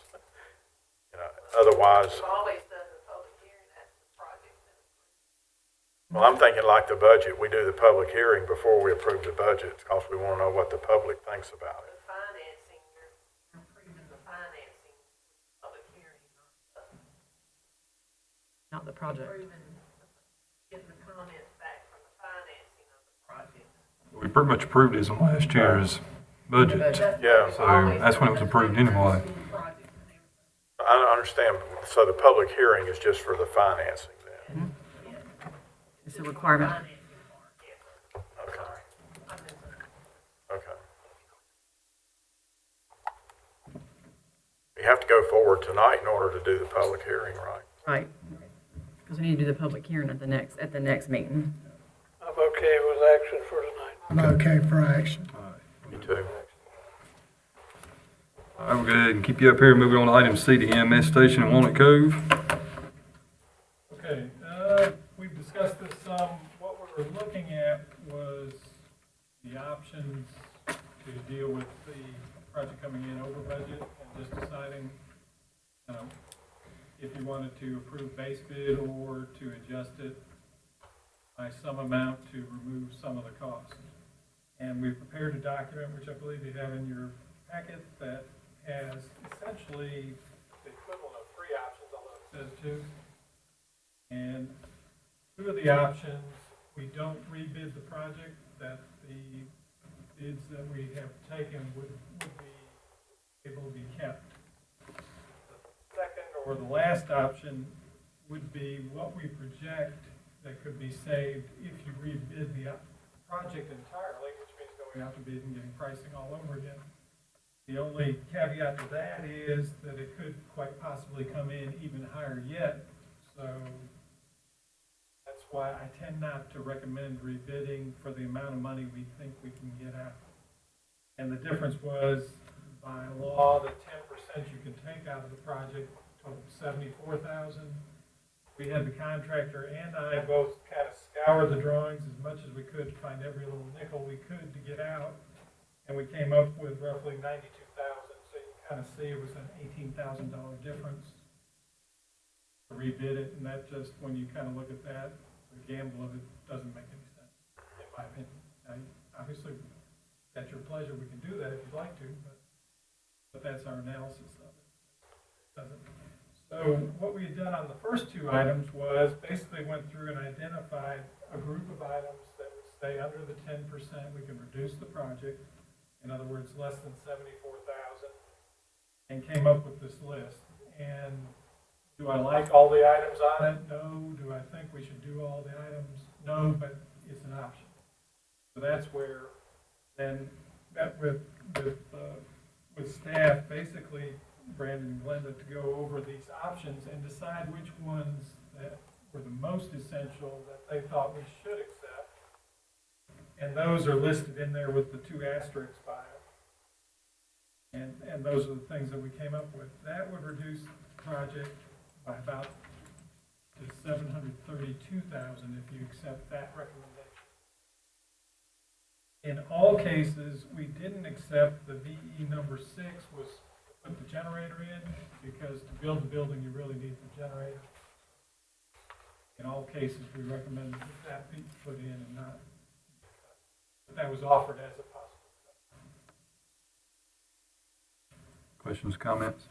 Otherwise, We've always done the public hearing after the project's been approved. well, I'm thinking like the budget, we do the public hearing before we approve the budget because we want to know what the public thinks about it. The financing, you're approving the financing, public hearing, Not the project. getting the comments back from the financing of the project. we pretty much approved this on last year's budget. Yeah. So that's when it was approved anyway. I understand, so the public hearing is just for the financing then? It's a requirement. Okay. Okay. You have to go forward tonight in order to do the public hearing, right? Right. Because we need to do the public hearing at the next meeting. I'm okay with action for tonight. I'm okay for action. Me too. All right, we'll go ahead and keep you up here. Moving on to item C, the EMS station in Walnut Cove. Okay, we've discussed this some. What we were looking at was the options to deal with the project coming in over budget and just deciding, if you wanted to approve base bid or to adjust it by some amount to remove some of the cost. And we've prepared a document, which I believe you have in your packet, that has essentially the equivalent of 3 options, although it says 2. And 2 of the options we don't rebid the project, that the bids that we have taken would be able to be kept. The second or the last option would be what we project that could be saved if you rebid the project entirely, which means going out to bid and getting pricing all over again. The only caveat to that is that it could quite possibly come in even higher yet. So that's why I tend not to recommend rebidding for the amount of money we think we can get out. And the difference was, by law, the 10% you can take out of the project totaled $74,000. We had the contractor and I both kind of scour the drawings as much as we could to find every little nickel we could to get out. And we came up with roughly $92,000, so you can kind of see it was an $18,000 difference to rebid it, and that just, when you kind of look at that, the gamble of it doesn't make any sense, in my opinion. Now, obviously, at your pleasure, we can do that if you'd like to, but that's our analysis of it. Doesn't. So what we had done on the first two items was basically went through and identified a group of items that would stay under the 10%. We can reduce the project. In other words, less than $74,000, and came up with this list. And do I like all the items on it? No. Do I think we should do all the items? No, but it's an option. So that's where then met with staff, basically Brandon and Glenda, to go over these options and decide which ones that were the most essential that they thought we should accept. And those are listed in there with the 2 asterisks by it. And those are the things that we came up with. That would reduce the project by about to $732,000 if you accept that recommendation. In all cases, we didn't accept the VE number 6 was to put the generator in, because to build the building you really need the generator. In all cases, we recommended that be put in and not. But that was offered as a possible. Questions, comments?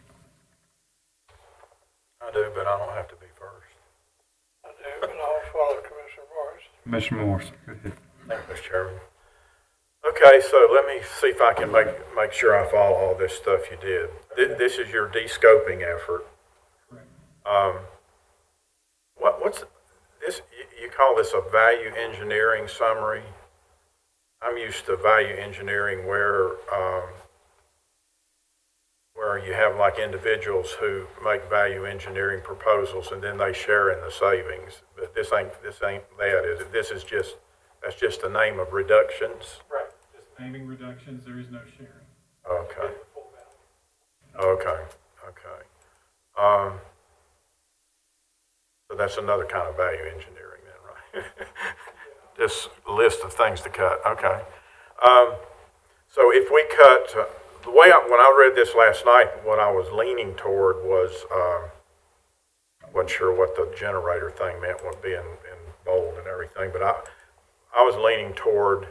I do, but I don't have to be first. I do, but I'll follow Commissioner Morris. Commissioner Morris, go ahead. Thank you, Mr. Chairman. Okay, so let me see if I can make sure I follow all this stuff you did. This is your de-scoping effort. Correct. What's this? You call this a value engineering summary? I'm used to value engineering where you have like individuals who make value engineering proposals and then they share in the savings. But this ain't that, is it? That's just the name of reductions. Right. Just naming reductions. There is no sharing. Okay. So that's another kind of value engineering then, right? This list of things to cut. Okay. So if we cut, when I read this last night, what I was leaning toward was, I wasn't sure what the generator thing meant, would be in bold and everything, but I was leaning toward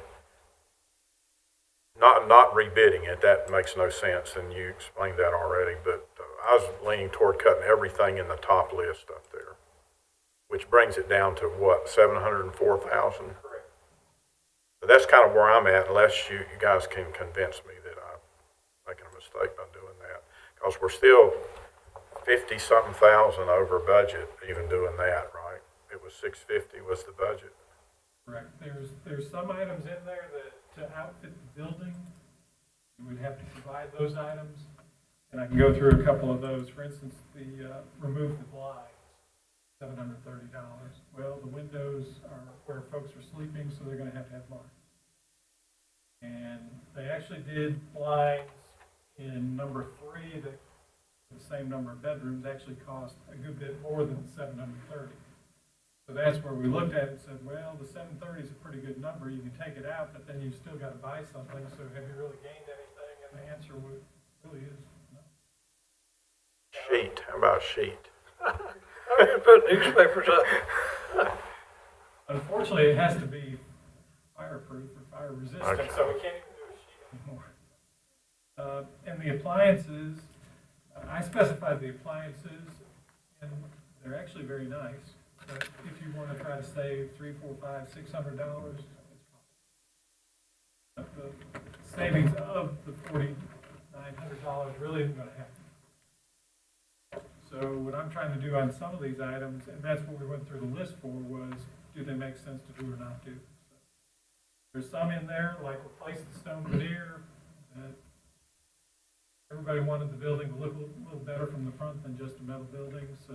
not rebidding it. That makes no sense, and you explained that already, but I was leaning toward cutting everything in the top list up there, which brings it down to what, 704,000? Correct. But that's kind of where I'm at, unless you guys can convince me that I'm making a mistake by doing that. Because we're still 50-something thousand over budget, even doing that, right? It was 650 was the budget. Correct. There's some items in there that to outfit the building, you would have to provide those items. And I can go through a couple of those. For instance, the remove the blinds, $730. Well, the windows are where folks are sleeping, so they're going to have blinds. And they actually did blinds in number 3, that the same number of bedrooms actually cost a good bit more than $730. So that's where we looked at it and said, well, the 730 is a pretty good number. You can take it out, but then you've still got to buy something. So have you really gained anything? And the answer really is no. Sheet. How about sheet? How are you put newspapers up? Unfortunately, it has to be fireproof or fire resistant, Okay. so we can't even do a sheet anymore. And the appliances, I specified the appliances, and they're actually very nice. But if you want to try to save $300, $400, $500, $600, the savings of the $4,900 really isn't going to happen. So what I'm trying to do on some of these items, and that's what we went through the list for, was do they make sense to do or not do? So there's some in there, like replace the stone veneer. Everybody wanted the building to look a little better from the front than just a metal building, so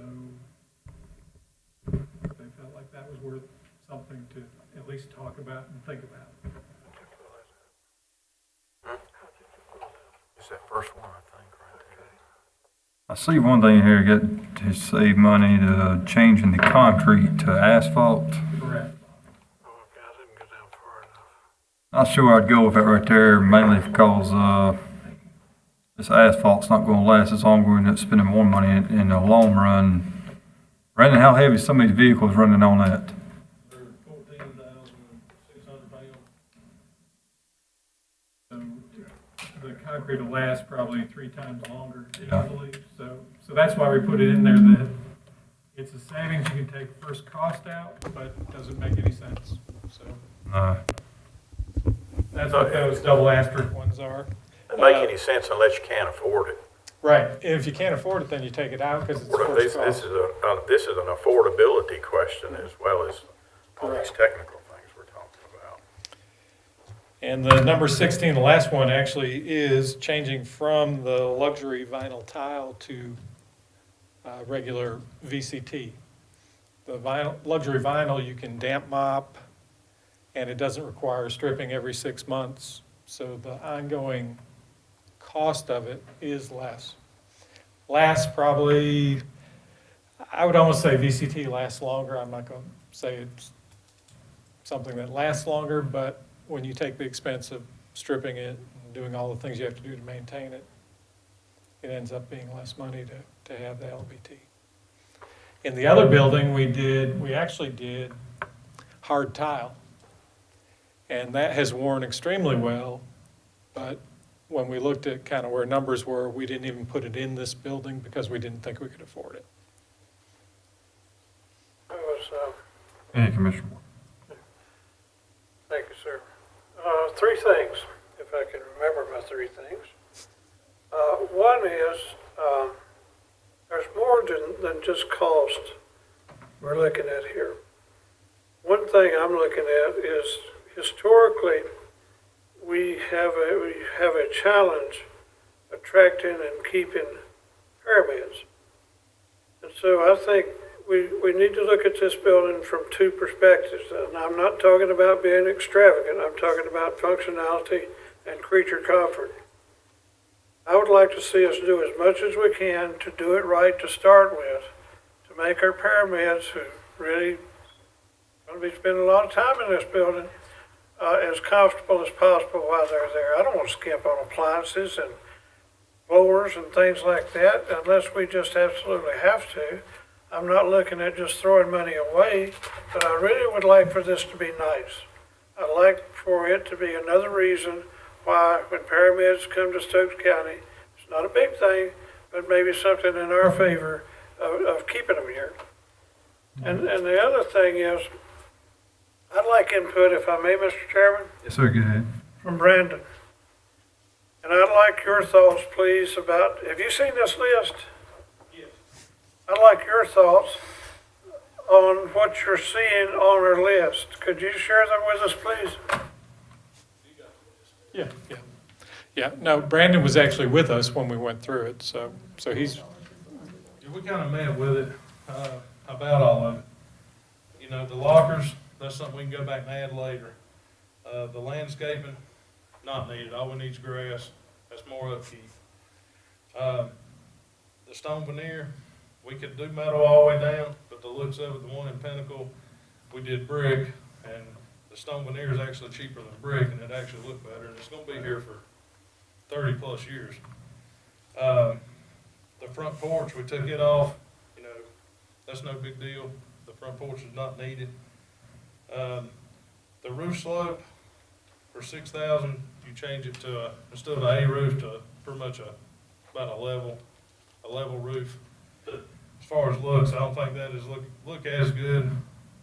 they felt like that was worth something to at least talk about and think about. It's that first one, I think, right there. I see one thing here, get to save money to changing the concrete to asphalt. Correct. Oh, God, I didn't go down far enough. Not sure I'd go with it right there, mainly because, this asphalt's not gonna last as long. We're gonna end up spending more money in the long run. Brandon, how heavy is some of these vehicles running on that? They're 14,600 pounds. So the concrete will last probably 3 times longer easily. So that's why we put it in there, that it's a savings. You can take first cost out, but it doesn't make any sense. So that's what those double asterisk ones are. Doesn't make any sense unless you can't afford it. Right. And if you can't afford it, then you take it out because it's first This cost. is an affordability question as well as all these technical things we're talking about. And the number 16, the last one, actually is changing from the luxury vinyl tile to regular VCT. The luxury vinyl, you can damp mop, and it doesn't require stripping every 6 months. So the ongoing cost of it is less. Lasts probably, I would almost say VCT lasts longer. I'm not going to say it's something that lasts longer, but when you take the expense of stripping it and doing all the things you have to do to maintain it, it ends up being less money to have the LVT. In the other building, we actually did hard tile, and that has worn extremely well, but when we looked at kind of where numbers were, we didn't even put it in this building because we didn't think we could afford it. That was, Any Commissioner? thank you, sir. 3 things, if I can remember my 3 things. One is, there's more than just cost we're looking at here. One thing I'm looking at is historically, we have a challenge attracting and keeping paramedics. And so I think we need to look at this building from 2 perspectives. And I'm not talking about being extravagant. I'm talking about functionality and creature comfort. I would like to see us do as much as we can to do it right to start with, to make our paramedics, who really going to be spending a lot of time in this building, as comfortable as possible while they're there. I don't want to skimp on appliances and blowers and things like that unless we just absolutely have to. I'm not looking at just throwing money away, but I really would like for this to be nice. I'd like for it to be another reason why when paramedics come to Stokes County, it's not a big thing, but maybe something in our favor of keeping them here. And the other thing is, I'd like input, if I may, Mr. Chairman, Yes, sir, go ahead. from Brandon. And I'd like your thoughts, please, about, have you seen this list? Yes. I'd like your thoughts on what you're seeing on our list. Could you share them with us, please? Yeah. No, Brandon was actually with us when we went through it, so he's. Yeah, we kind of met with it, about all of it. You know, the lockers, that's something we can go back and add later. The landscaping, not needed, all we need is grass, that's more upkeep. The stone veneer, we could do metal all the way down, but the looks of it, the one in Pinnacle, we did brick, and the stone veneer is actually cheaper than brick, and it actually looked better, and it's gonna be here for 30 plus years. The front porch, we took it off, you know, that's no big deal. The front porch is not needed. The roof slope, for $6,000, you change it to, instead of an A roof, to pretty much about a level roof. As far as looks, I don't think that is look as good.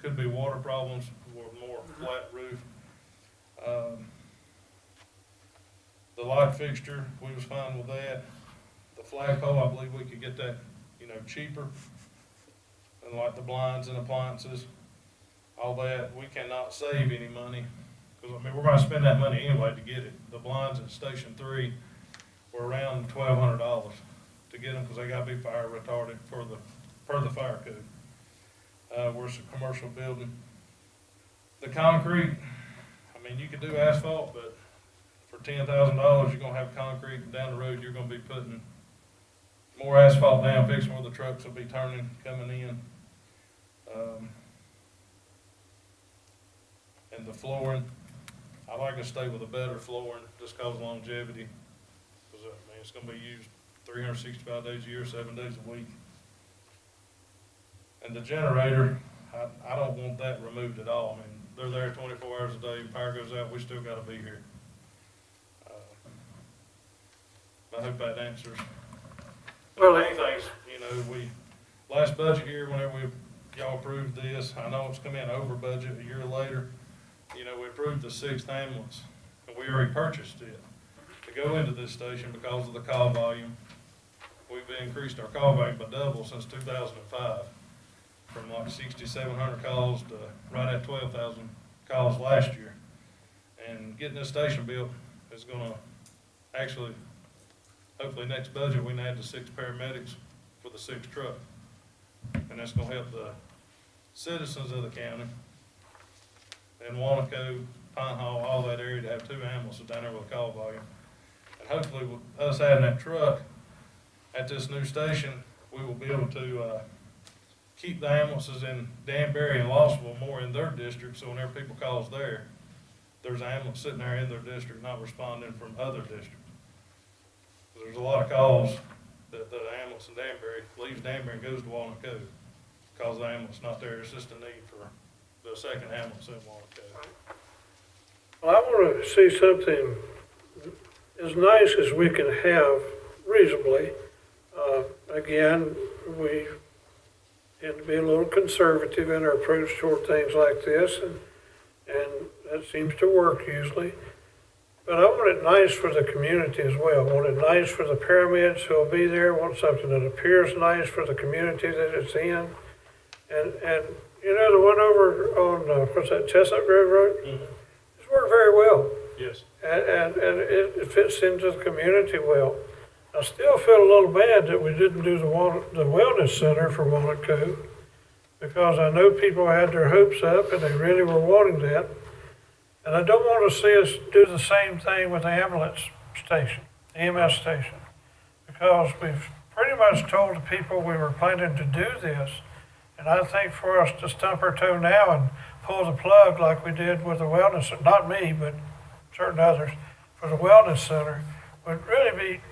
Could be water problems or more flat roof. The light fixture, we was fine with that. The flagpole, I believe we could get that, cheaper. And like the blinds and appliances, all that, we cannot save any money. Because, we're gonna spend that money anyway to get it. The blinds at Station 3 were around $1,200 to get them, because they gotta be fire retardant per the fire code. We're a commercial building. The concrete, you could do asphalt, but for $10,000, you're gonna have concrete, and down the road, you're gonna be putting more asphalt down, fixing where the trucks will be turning, coming in. And the flooring, I like to stay with a better flooring, just cause longevity. Because, it's gonna be used 365 days a year, 7 days a week. And the generator, I don't want that removed at all. They're there 24 hours a day, power goes out, we still gotta be here. I hope that answers. Well, The main things, last budget year, whenever y'all approved this, I know it's come in over budget a year later. We approved the 6th ambulance, and we already purchased it to go into this station because of the call volume. We've increased our call volume by double since 2005, from like 6,700 calls to right at 12,000 calls last year. And getting this station built is gonna actually, hopefully next budget, we can add the 6 paramedics for the 6 truck. And that's gonna help the citizens of the county and Wanaco, Pine Hall, all that area to have 2 ambulances down there with a call volume. And hopefully with us having that truck at this new station, we will be able to keep the ambulances in Danbury and Lawsonville more in their district, so whenever people call us there's an ambulance sitting there in their district not responding from other districts. There's a lot of calls that the ambulance in Danbury leaves Danbury and goes to Wanaco because the ambulance not there. It's just a need for the 2nd ambulance in Wanaco. Well, I want to see something as nice as we can have reasonably. Again, we tend to be a little conservative in our approach toward things like this, and that seems to work usually. But I want it nice for the community as well. I want it nice for the paramedics who will be there. I want something that appears nice for the community that it's in. And the one over on, what's that, Chestnut Grove Road? Mm-hmm. It's worked very well. Yes. And it fits into the community well. I still feel a little bad that we didn't do the wellness center for Wanaco, because I know people had their hopes up and they really were wanting that. And I don't want to see us do the same thing with the ambulance station, the EMS station, because we've pretty much told the people we were planning to do this. And I think for us to stump our toe now and pull the plug like we did with the wellness, not me, but certain others, for the wellness center, would really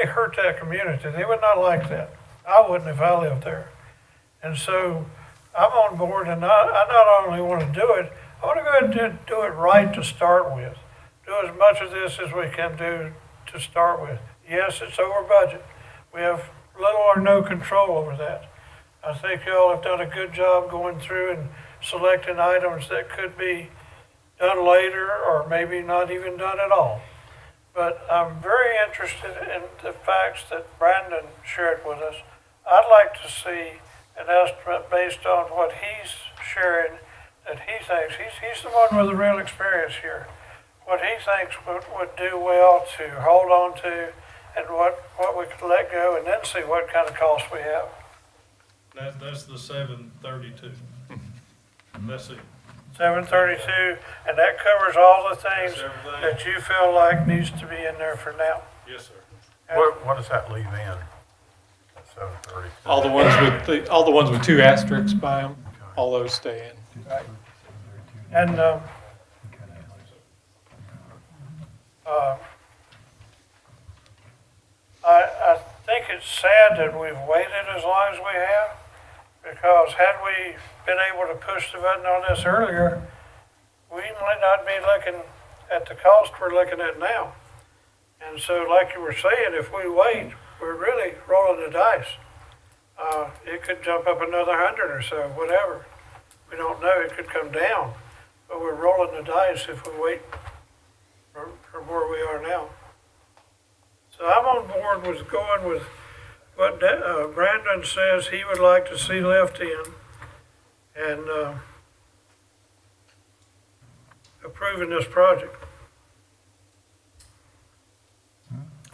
hurt that community. They would not like that. I wouldn't if I lived there. And so I'm on board, and I not only want to do it, I want to go ahead and do it right to start with. Do as much of this as we can do to start with. Yes, it's over budget. We have little or no control over that. I think y'all have done a good job going through and selecting items that could be done later or maybe not even done at all. But I'm very interested in the facts that Brandon shared with us. I'd like to see an estimate based on what he's sharing, that he thinks, he's the one with the real experience here, what he thinks would do well to hold on to, and what we could let go, and then see what kind of costs we have. That's the 732. That's it. 732, and that covers all the things that you feel like needs to be in there for now. Yes, sir. What does that leave in? At 732? All the ones with 2 asterisks by them, all those stay in. Right. And I think it's sad that we've waited as long as we have, because had we been able to push the button on this earlier, we might not be looking at the cost we're looking at now. And so, like you were saying, if we wait, we're really rolling the dice. it could jump up another 100 or so, whatever. We don't know, it could come down, but we're rolling the dice if we wait for where we are now. So I'm on board with going with what Brandon says he would like to see left in, and approving this project.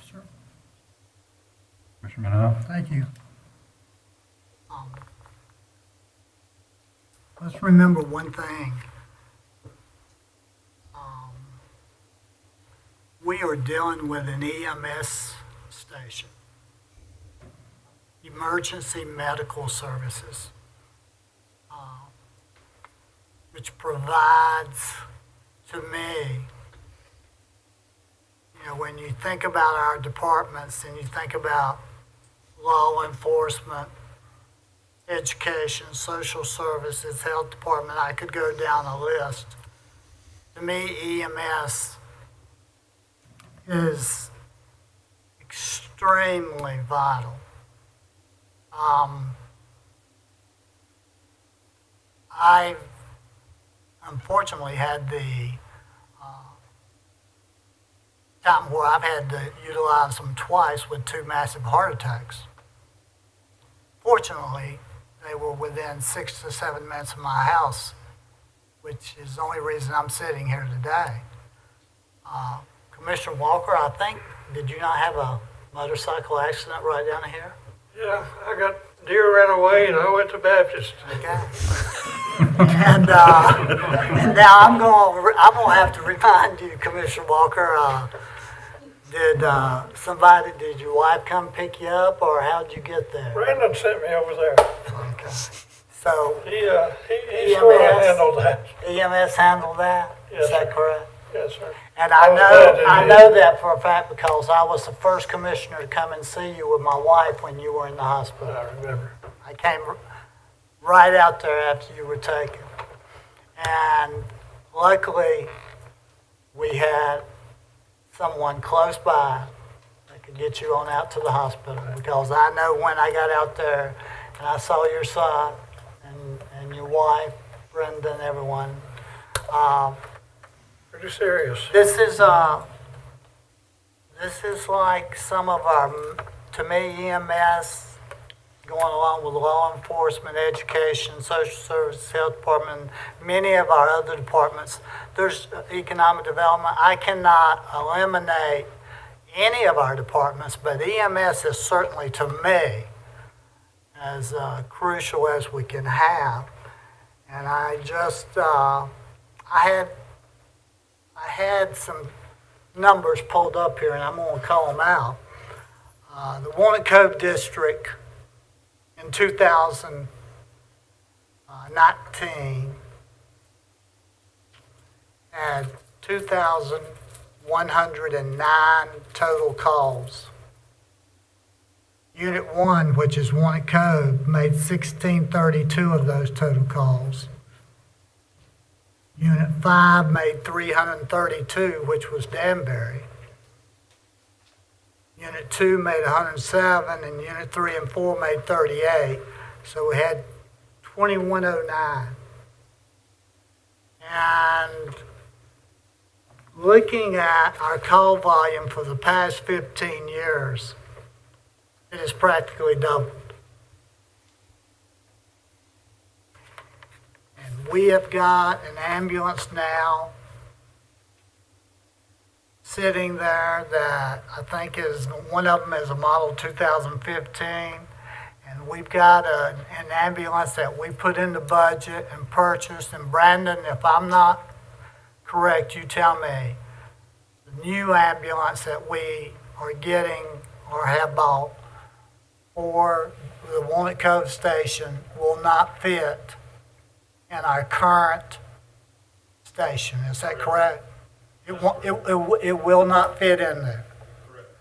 Sure. Commissioner Manal? Thank you. Let's remember one thing. We are dealing with an EMS station, emergency medical services, which provides to me, you know, when you think about our departments and you think about law enforcement, education, social services, health department, I could go down a list. To me, EMS is extremely vital. I've unfortunately had the time where I've had to utilize them twice with 2 massive heart attacks. Fortunately, they were within 6 to 7 minutes of my house, which is the only reason I'm sitting here today. Commissioner Walker, I think, did you not have a motorcycle accident right down here? Yeah, I got deer ran away and I went to Baptist. Okay. And now I'm gonna have to remind you, Commissioner Walker. Did your wife come pick you up, or how'd you get there? Brandon sent me over there. Okay. So He sort of handled that. EMS handled that. Yes, Is that sir. correct? Yes, sir. And I was glad that I he know that for a fact because I was the first commissioner to come and see you with my wife when you were in the hospital. I remember. I came right out there after you were taken. And luckily, we had someone close by that could get you on out to the hospital, because I know when I got out there and I saw your son and your wife, Brenda, and everyone, Pretty serious. this is like some of our, to me, EMS, going along with law enforcement, education, social services, health department, many of our other departments. There's economic development. I cannot eliminate any of our departments, but EMS is certainly, to me, as crucial as we can have. And I just, I had some numbers pulled up here, and I'm going to call them out. The Walnut Cove District in 2019 had 2,109 total calls. Unit 1, which is Walnut Cove, made 1,632 of those total calls. Unit 5 made 332, which was Danbury. Unit 2 made 107, and Unit 3 and 4 made 38. So we had 2,109. And looking at our call volume for the past 15 years, it has practically doubled. And we have got an ambulance now sitting there that I think is, one of them is a model 2015. And we've got an ambulance that we put in the budget and purchased. And Brandon, if I'm not correct, you tell me, the new ambulance that we are getting or have bought for the Walnut Cove Station will not fit in our current station. Is that correct? It will not fit in there.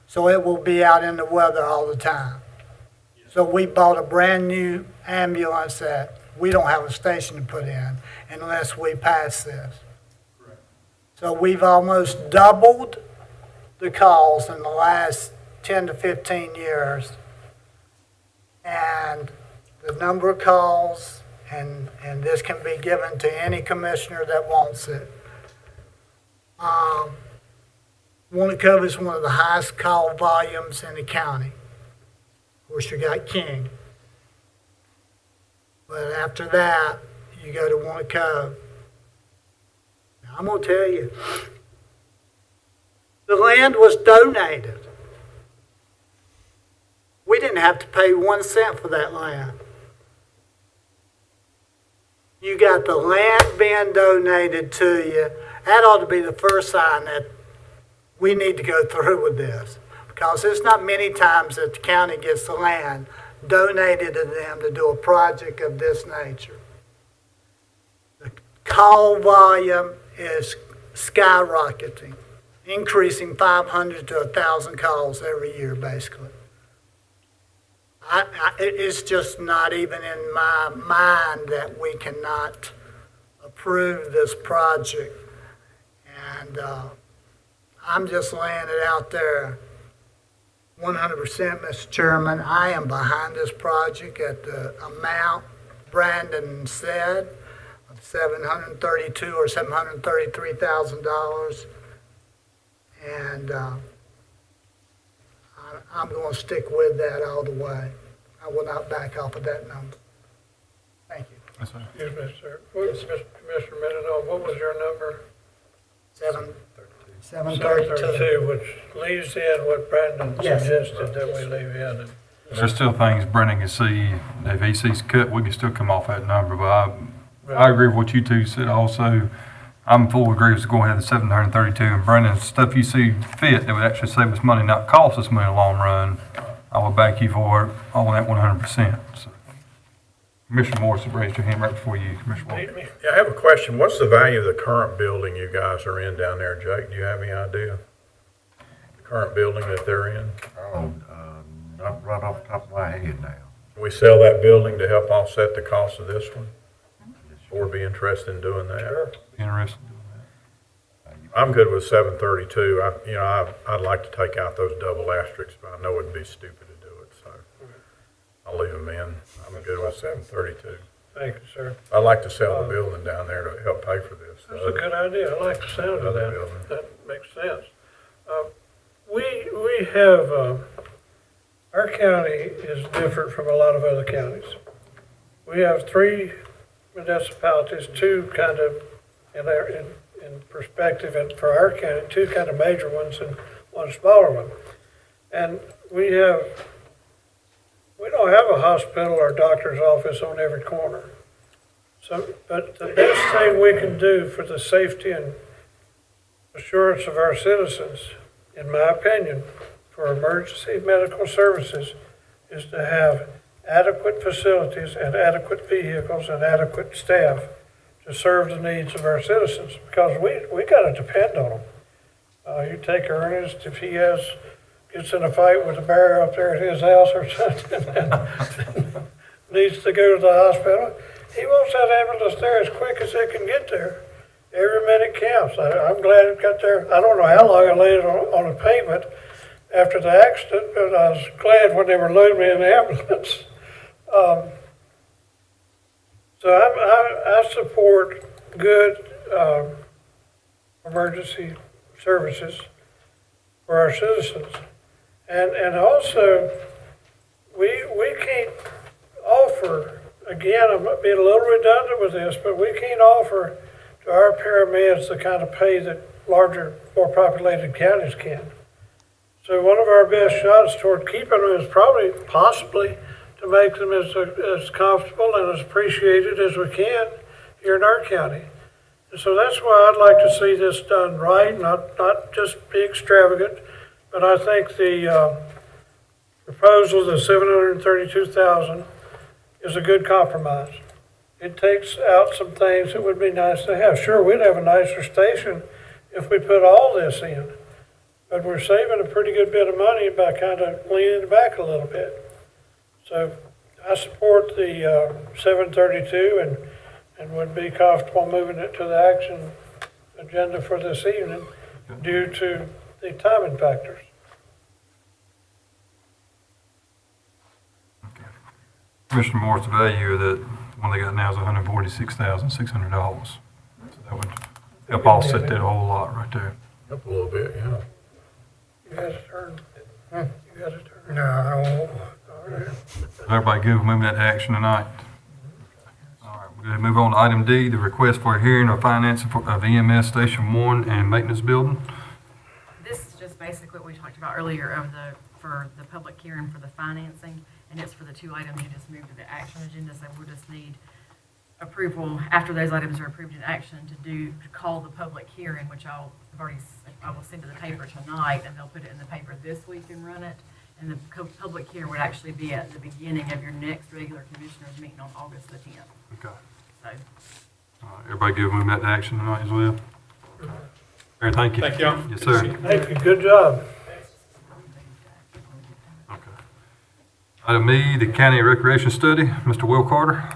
So it will be out in the weather all the time. So we bought a brand new ambulance that we don't have a station to put in unless we pass this. So we've almost doubled the calls in the last 10 to 15 years and the number of calls, and this can be given to any commissioner that wants it. Wanacove is one of the highest call volumes in the county. Of course, you got King. But after that, you go to Wanacove. Now, I'm going to tell you, the land was donated. We didn't have to pay 1 cent for that land. You got the land being donated to you. That ought to be the first sign that we need to go through with this. Because there's not many times that the county gets the land donated to them to do a project of this nature. The call volume is skyrocketing, increasing 500 to 1,000 calls every year, basically. It's just not even in my mind that we cannot approve this project. And I'm just laying it out there 100%, Mr. Chairman. I am behind this project at the amount Brandon said of $732,000 or $733,000. And I'm going to stick with that all the way. I will not back off of that number. Thank you. Yes, sir. Excuse me, sir. Commissioner Mendenhall, what was your number? 732. Which leaves in what Brandon Yes. suggested that we leave in. There's still things Brennan can see, if he sees cut, we can still come off that number, but I agree with what you two said also. I'm full agreement with going ahead with 732, and Brennan, stuff you see fit that would actually save us money, not cost us money in the long run, I will back you for it, all that 100%. So. Commissioner Morris raised your hand right before you, Commissioner Walker. Yeah, I have a question. What's the value of the current building you guys are in down there, Jake? Do you have any idea? The current building that they're in? Oh, not right off the top of my head now. Can we sell that building to help offset the cost of this one? Or be interested in doing that? Sure. Interested in doing I'm good with 732. I'd like to take out those double asterisks, but I know it'd be stupid to do it, so I'll leave them in. I'm good with 732. Thank you, sir. I'd like to sell the building down there to help pay for this. That's a good idea. I like the sound of Other that. building. That makes sense. We have, our county is different from a lot of other counties. We have 3 municipalities, 2 kind of, in perspective, and for our county, 2 kind of major ones and 1 smaller one. And we don't have a hospital or doctor's office on every corner. So, but the best thing we can do for the safety and assurance of our citizens, in my opinion, for emergency medical services, is to have adequate facilities and adequate vehicles and adequate staff to serve the needs of our citizens, because we got to depend on them. You take Ernest, if he gets in a fight with a bear up there at his house or something and needs to go to the hospital, he wants that ambulance there as quick as it can get there. Every minute counts. I'm glad it got there. I don't know how long I laid on the pavement after the accident, but I was glad when they were loading me in the ambulance. So I support good emergency services for our citizens. And also, we can't offer, again, I'm being a little redundant with this, but we can't offer to our paramedics the kind of pay that larger, more populated counties can. So one of our best shots toward keeping them is probably, possibly, to make them as comfortable and as appreciated as we can here in our county. And so that's why I'd like to see this done right, not just be extravagant, but I think the proposal, the $732,000, is a good compromise. It takes out some things that would be nice to have. Sure, we'd have a nicer station if we put all this in, but we're saving a pretty good bit of money by kind of leaning it back a little bit. So I support the 732 and would be comfortable moving it to the action agenda for this evening due to the timing factors. Commissioner Morris, the value of that one they got now is $146,600. So that would help offset that a whole lot right there. Up a little bit, yeah. You got a turn. You got a turn. No, I won't. All right. Is everybody good with moving that to action tonight? All right, we're going to move on to item D, the request for a hearing of financing of EMS Station 1 and maintenance building. This is just basically what we talked about earlier for the public hearing for the financing, and it's for the two items you just moved to the action agenda, so we'll just need approval after those items are approved in action to call the public hearing, which I will send to the paper tonight, and they'll put it in the paper this week and run it. And the public hearing would actually be at the beginning of your next regular commissioners meeting on August the 10th. Okay. So, Everybody good with moving that to action tonight as well? Aaron, thank you. Thank y'all. Yes, Good to sir. see you. Thank you, good job. Okay. Item E, the county recreation study, Mr. Will Carter.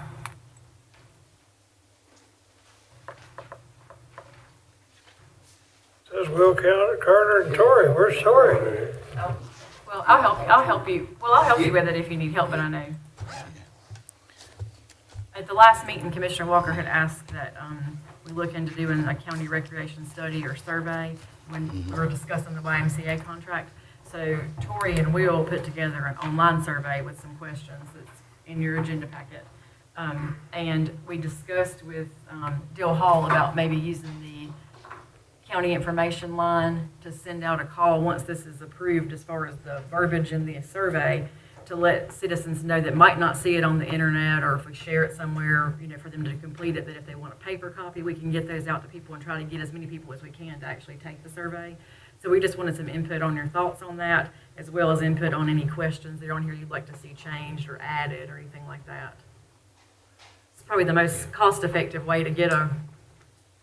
Says Will Carter and Tori. Where's Tori? well, I'll help you. Well, I'll help you with it if you need help, but I know. At the last meeting, Commissioner Walker had asked that we look into doing a county recreation study or survey when we were discussing the YMCA contract. So Tori and Will put together an online survey with some questions that's in your agenda packet. And we discussed with Dill Hall about maybe using the county information line to send out a call once this is approved as far as the verbiage in the survey, to let citizens know that might not see it on the internet, or if we share it somewhere, for them to complete it, that if they want a paper copy, we can get those out to people and try to get as many people as we can to actually take the survey. So we just wanted some input on your thoughts on that, as well as input on any questions that are on here you'd like to see changed or added or anything like that. It's probably the most cost-effective way to get a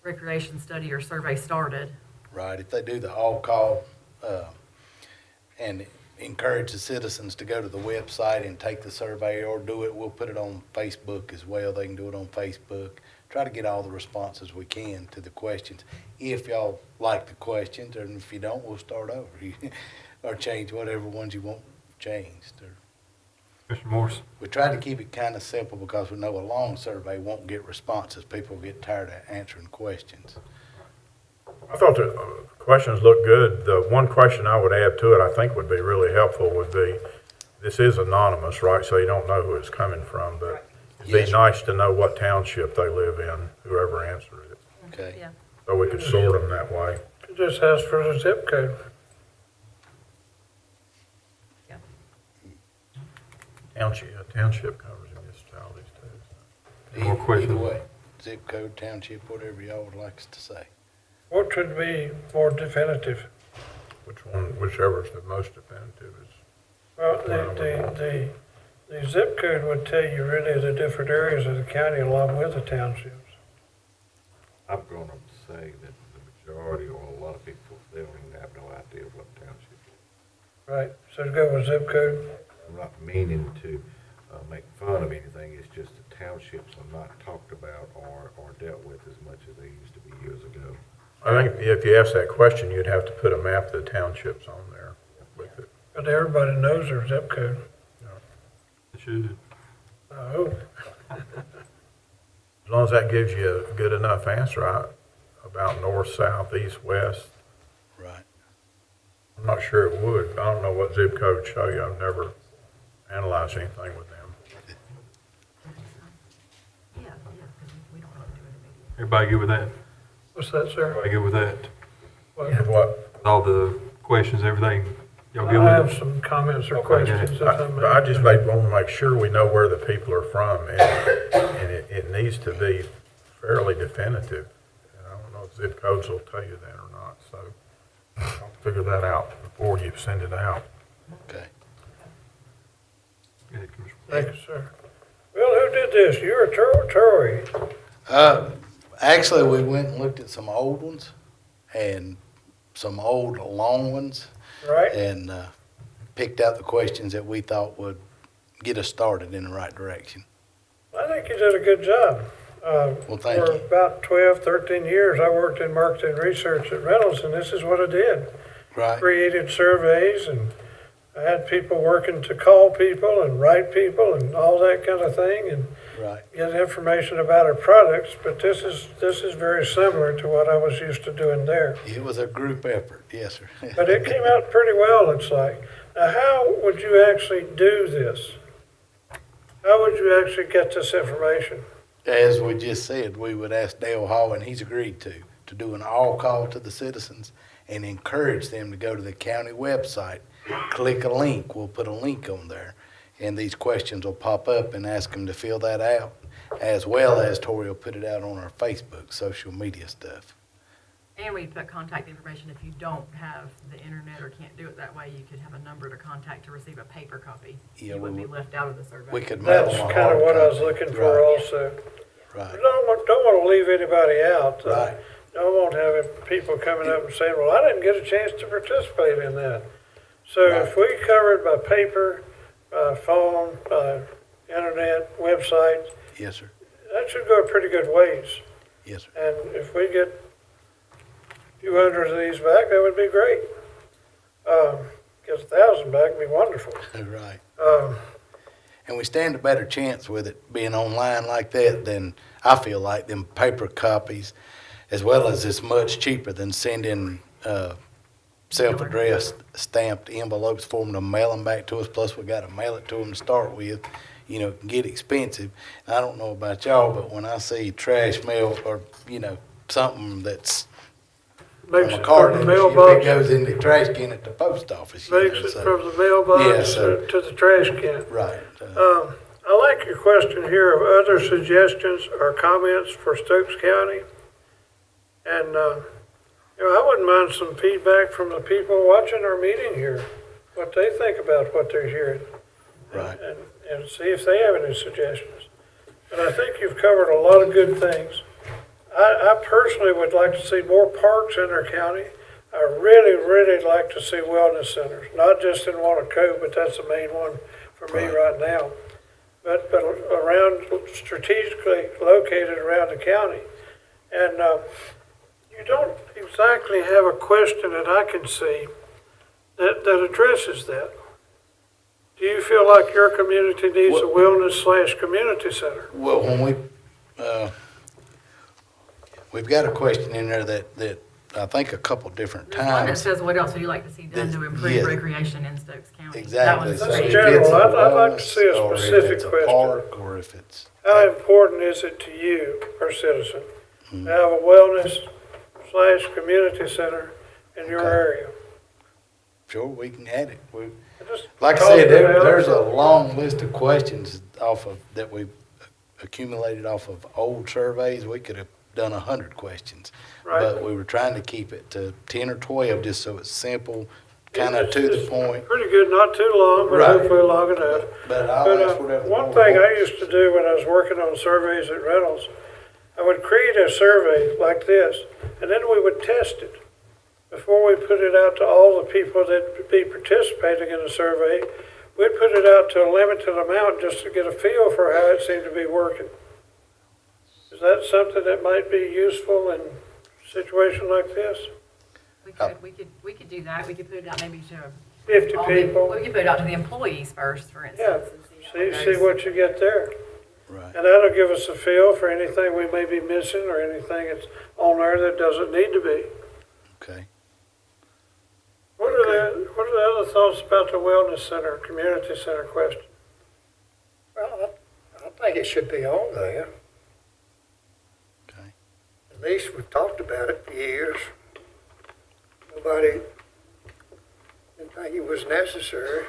recreation study or survey started. Right, if they do the all-call, and encourage the citizens to go to the website and take the survey or do it, we'll put it on Facebook as well. They can do it on Facebook. Try to get all the responses we can to the questions. If y'all like the questions, and if you don't, we'll start over or change whatever ones you want changed. Mr. Morris. We try to keep it kind of simple because we know a long survey won't get responses. People get tired of answering questions. I thought the questions looked good. The one question I would add to it, I think would be really helpful, would be, this is anonymous, right? So you don't know who it's coming from, but it'd be nice to know what township they live in, whoever answered it. Okay. Yeah. So we could sort them that way. It just asks for the zip code. Yeah. Township covers municipalities too. More questions? Either way, zip code, township, whatever y'all would like us to say. What would be more definitive? Whichever is the most definitive is. Well, the zip code would tell you really the different areas of the county along with the townships. I'm going to say that the majority or a lot of people, they don't even have no idea what township is. Right, so to go with zip code? I'm not meaning to make fun of anything, it's just the townships are not talked about or dealt with as much as they used to be years ago. I think if you ask that question, you'd have to put a map of the townships on there with it. But everybody knows their zip code. It should. I hope. As long as that gives you a good enough answer about north, south, east, west. Right. I'm not sure it would. I don't know what zip codes show you. I've never analyzed anything with them. Yeah, because we don't have to do it immediately. Everybody good with that? What's that, sir? Everybody good with that? With what? With all the questions, everything? Y'all good I have with it? some comments or Okay. questions. But I just want to make sure we know where the people are from, and it needs to be fairly definitive. And I don't know if zip codes will tell you that or not, so I'll figure that out before you send it out. Okay. Go ahead, Commissioner. Thank you, sir. Well, who did this? You or Tory? Actually, we went and looked at some old ones and some old long ones. Right. And picked out the questions that we thought would get us started in the right direction. I think you did a good job. Well, thank For you. about 12, 13 years, I worked in marketing research at Reynolds, and this is what I did. Right. Created surveys and I had people working to call people and write people and all that kind of thing and Right. get information about our products, but this is very similar to what I was used to doing there. It was a group effort, yes, sir. But it came out pretty well, looks like. Now, how would you actually do this? How would you actually get this information? As we just said, we would ask Dale Hall, and he's agreed to do an all call to the citizens and encourage them to go to the county website, click a link, we'll put a link on there, and these questions will pop up and ask them to fill that out, as well as Tori will put it out on our Facebook, social media stuff. And we put contact information if you don't have the internet or can't do it that way, you could have a number to contact to receive a paper copy. Yeah, You wouldn't be left out of the survey. We could mail That's them a kind of hard what I was copy. looking for Right. also. Right. Don't want to leave anybody out. Right. Don't want to have people coming up and saying, well, I didn't get a chance to participate in that. So Right. if we covered by paper, by phone, by internet, website, Yes, sir. that should go a pretty good ways. Yes, sir. And if we get a few hundred of these back, that would be great. Get 1,000 back would be wonderful. Right. Um, And we stand a better chance with it being online like that than, I feel like, them paper copies, as well as it's much cheaper than sending self-addressed stamped envelopes for them to mail them back to us. Plus, we got to mail it to them to start with. You know, it can get expensive. I don't know about y'all, but when I see trash mail or, you know, something that's Makes from a it card from the industry, mailbox. it goes in the trash can at the post office. you Makes know, it so- from the mailbox Yeah, so- to the trash can. Right. I like your question here of other suggestions or comments for Stokes County. And, I wouldn't mind some feedback from the people watching our meeting here, what they think about what they're hearing. Right. And see if they have any suggestions. And I think you've covered a lot of good things. I personally would like to see more parks in our county. I really like to see wellness centers, not just in Wanaco, but that's the main one for me right now. But around, strategically located around the county. And you don't exactly have a question that I can see that addresses that. Do you feel like your community needs a wellness/community center? Well, when we've got a question in there that I think a couple different There's one that times. says, what else would you like to see done to improve Yes. recreation in Stokes County? Exactly. That was So great. if general. it's a I'd like to wellness see a or if specific it's a question. park, or if it's, How important is it to you, per citizen, Mm-hmm. to have a wellness/community center in your Okay. area? sure, we can add it. Just Like I talk said, it out. there's a long list of questions that we've accumulated off of old surveys. We could have done 100 questions. Right. But we were trying to keep it to 10 or 12, just so it's simple, kind of to the It's point. Pretty good, not too long, but Right. hopefully long enough. But I'll But ask whatever. the one board thing I wants. used to do when I was working on surveys at Reynolds, I would create a survey like this, and then we would test it. Before we put it out to all the people that would be participating in the survey, we'd put it out to a limited amount just to get a feel for how it seemed to be working. Is that something that might be useful in a situation like this? We could do that. We could put it out maybe to 50 all the- people? We could put it out to the employees first, for Yeah, instance. And see how it see goes. what you get there. Right. And that'll give us a feel for anything we may be missing or anything that's on there that doesn't need to be. Okay. What are the other thoughts about the wellness center, community center question? Well, I think it should be on there. Okay. At least we've talked about it for years. Nobody didn't think it was necessary.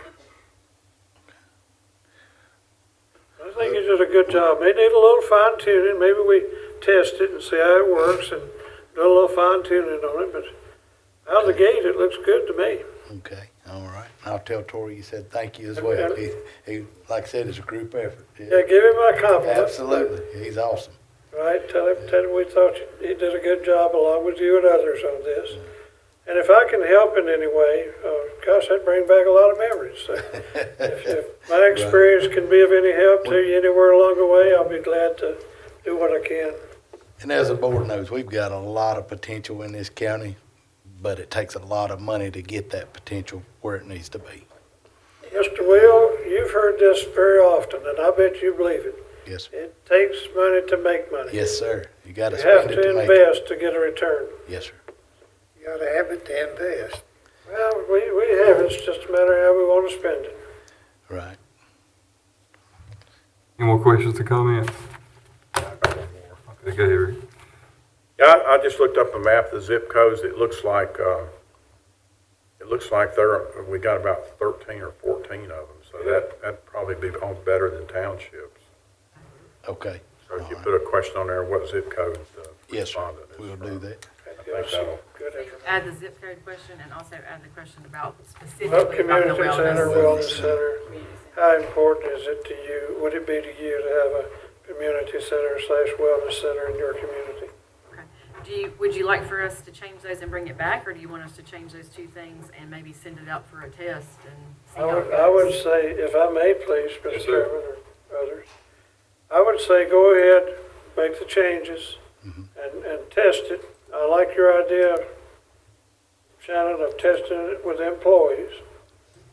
I think you did a good job. They need a little fine tuning. Maybe we test it and see how it works and do a little fine tuning on it. But out of the gate, it looks good to me. Okay. All right. I'll tell Tori you said thank you as well. Okay. He like I said, it's a group effort. Yeah, give him my compliments. Absolutely. He's awesome. Right, tell him we thought he did a good job along with you and others on this. And if I can help in any way, gosh, that'd bring back a lot of memories. So if my experience can be of any help to you anywhere along the way, I'll be glad to do what I can. And as the board knows, we've got a lot of potential in this county, but it takes a lot of money to get that potential where it needs to be. Will, you've heard this very often, and I bet you believe it. Yes, sir. It takes money to make money. Yes, sir. You gotta You have spend it to to make it. invest to get a return. Yes, sir. You gotta have it to invest. Well, we have it, it's just a matter of how we want to spend it. Right. Any more questions or comments? Okay, go ahead, Rick. Yeah, I just looked up a map, the zip codes. It looks like we got about 13 or 14 of them. So that'd probably be on better than townships. Okay. So if you put a question on there, what zip code? Yes, sir. respondent is We'll from. do that. I think that'll. Good information. Add the zip code question and also add the question about Well, specifically about the community center, wellness. wellness center, how important is it to you, would it be to you to have a community center / wellness center in your community? Would you like for us to change those and bring it back, or do you want us to change those two things and maybe send it out for a test and see how it goes? I would say, if I may please, Mr. Yes, sir. Chairman or others, I would say go ahead, make the changes and test it. I like your idea, Shannon, of testing it with employees.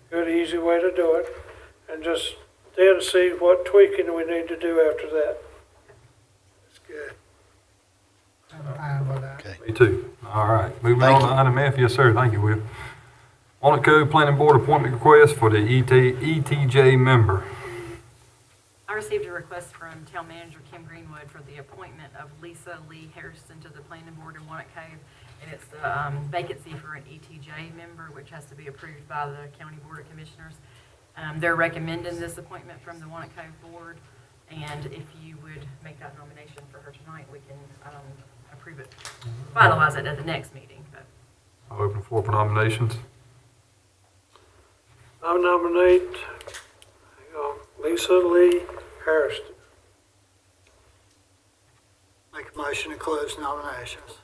Good, easy way to do it. And just then see what tweaking we need to do after that. That's good. I'm fine with that. Okay. Me too. All right, moving Thank on to item F. Yes, sir, thank you, Will. Audit Code Planning Board appointment request for the ETJ member. I received a request from Town Manager Kim Greenwood for the appointment of Lisa Lee Harrison to the Planning Board in Walnut Cove. And it's the vacancy for an ETJ member, which has to be approved by the County Board of Commissioners. They're recommending this appointment from the Walnut Cove Board. And if you would make that nomination for her tonight, we can approve it, finalize it at the next meeting. But I'll open the floor for nominations. I nominate Lisa Lee Harrison. Make a motion to close nominations.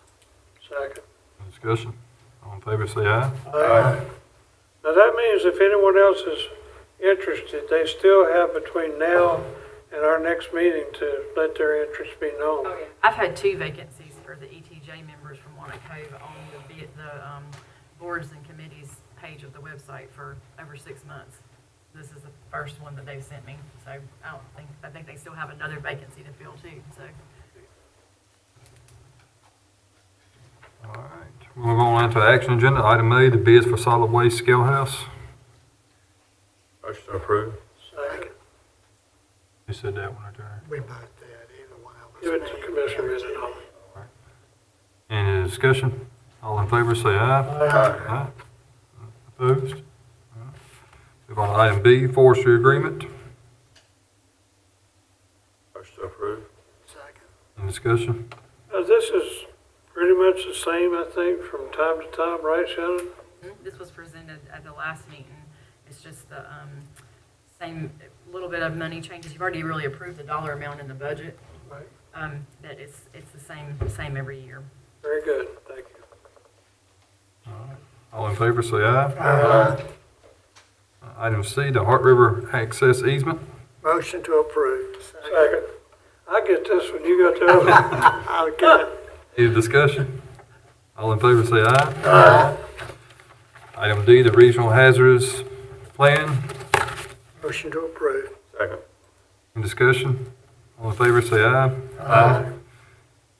Second. Discussion. All in favor, say aye. Aye. Now that means if anyone else is interested, they still have between now and our next meeting to let their interest be known. I've had 2 vacancies for the ETJ members from Walnut Cove on the boards and committees page of the website for over 6 months. This is the first one that they've sent me, so I think they still have another vacancy to fill too, so. All right, we'll move on to action agenda. Item A, the bids for solid waste scale house. Motion approved. Second. Who said that one, Attorney? We both did, either one of us. Give it to Commissioner Mendenhall. Any discussion? All in favor, say aye. Aye. Opposed? All right. Move on to item B, forestry agreement. Motion approved. Second. Any discussion? This is pretty much the same, I think, from time to time, right, Shannon? This was presented at the last meeting. It's just the same little bit of money changes. You've already really approved the dollar amount in the budget. Right. But it's the same every year. Very good, thank you. All right. All in favor, say aye. Aye. Item C, the Heart River access easement. Motion to approve. Second. I get this one, you got the other one. Okay. Any discussion? All in favor, say aye. Aye. Item D, the regional hazardous plan. Motion to approve. Second. Any discussion? All in favor, say aye. Aye.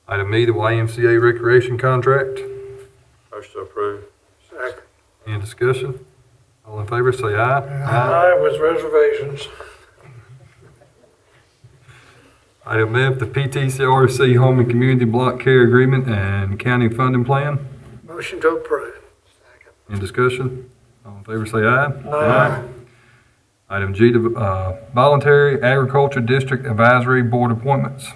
Item E, the YMCA recreation contract. Motion approved. Second. Any discussion? All in favor, say aye. Aye, with reservations. Item F, the PTCRC Home and Community Block Care Agreement and County Funding Plan. Motion to approve. Any discussion? All in favor, say aye. Aye. Item G, the Voluntary Agriculture District Advisory Board appointments.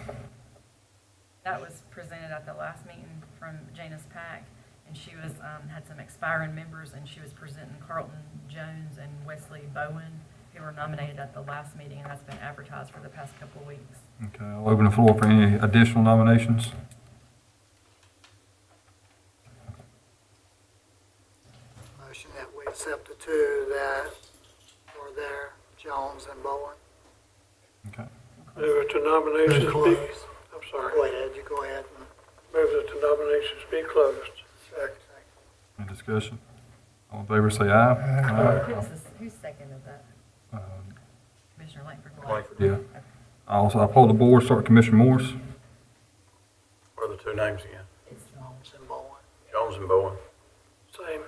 That was presented at the last meeting from Janice Pack, and she was, had some expiring members, and she was presenting Carlton Jones and Wesley Bowen, who were nominated at the last meeting, and that's been advertised for the past couple of weeks. Okay, I'll open the floor for any additional nominations. Motion that we accept the 2 that were there, Jones and Bowen. Okay. Move it to nominations be, Close. I'm sorry. Go ahead, you go ahead. Move it to nominations be closed. Second. Any discussion? All in favor, say aye. Aye. Who seconded that? Commissioner Langford? Yeah. I poll the board, start with Commissioner Morris. What are the two names again? It's Jones and Bowen. Jones and Bowen. Same.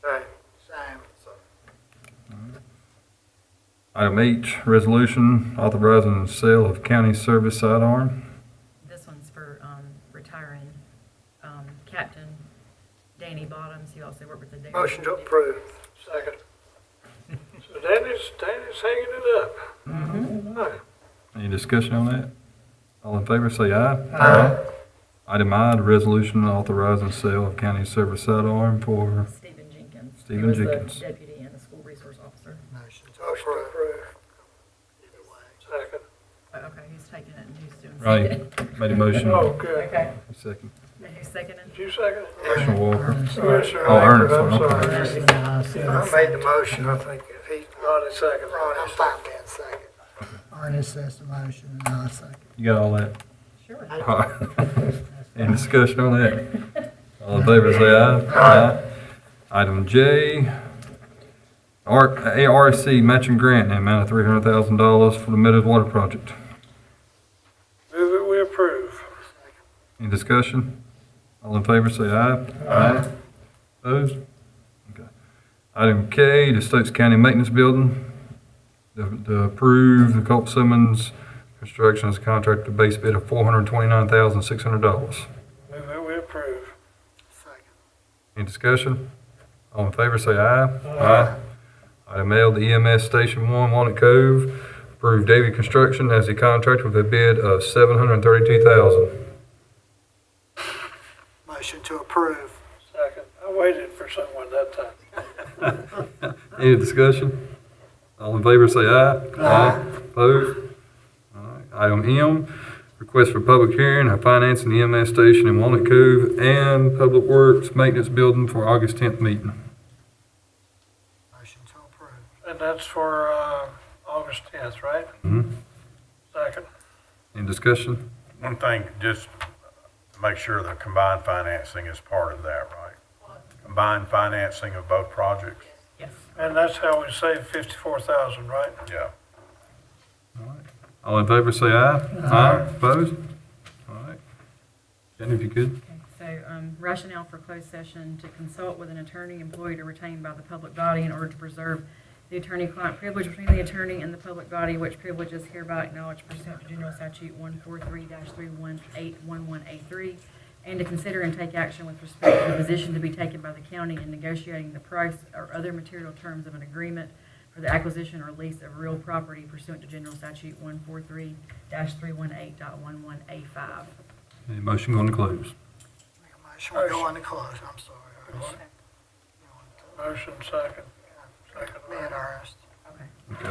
Same. Item H, resolution authorizing the sale of county service sidearm. This one's for retiring Captain Danny Bottoms. He also worked with the. Motion to approve. Second. So Danny's hanging it up. Aye. Any discussion on that? All in favor, say aye. Aye. Item I, the resolution authorizing the sale of county service sidearm for Stephen Jenkins. Stephen He was Jenkins. the deputy and the school resource officer. Motion to Motion to approve. approve. Either way. Second. Okay, he's taking it and who's doing Right, second? made a motion. Oh, good. Okay, Second. and who's seconding? Did you second it? Commissioner Walker. Commissioner Oh, Langford, Ernest, I'm okay. sorry. I made the motion, I think. He, Ronnie second. I'm fine being second. Ernest says the motion, and I second. You got all that? Sure. All right. Any discussion on that? All in favor, say aye. Aye. Item J, ARC matching grant in the amount of $300,000 for the Meadows Water Project. Move it, we approve. Any discussion? All in favor, say aye. Aye. Opposed? Okay. Item K, the Stokes County Maintenance Building. To approve the Colt Simmons construction as a contractor base bid of $429,600. Move it, we approve. Second. Any discussion? All in favor, say aye. Aye. Item L, the EMS Station 1, Walnut Cove. Approve Davy Construction as the contractor with a bid of $732,000. Motion to approve. Second. I waited for someone that time. Any discussion? All in favor, say aye. Aye. Opposed? All right. Item M, request for public hearing of financing the EMS station in Walnut Cove and Public Works Maintenance Building for August 10th meeting. Motion to approve. And that's for August 10th, right? Mm-hmm. Second. Any discussion? One thing, just make sure the combined financing is part of that, right? Combined financing of both projects? Yes. And that's how we save 54,000, right? Yeah. All right. All in favor, say aye. Aye. Opposed? All right. Jenny, if you could. Okay, so rationale for closed session: to consult with an attorney employed or retained by the public body in order to preserve the attorney-client privilege between the attorney and the public body, which privilege is hereby acknowledged pursuant to General Statute 143-31811A3, and to consider and take action with respect to the position to be taken by the county in negotiating the price or other material terms of an agreement for the acquisition or lease of real property pursuant to General Statute 143-318.11A5. Any motion going to close? Motion we go into close, I'm sorry. Ernest. Motion second. Second. Me and Ernest. Okay.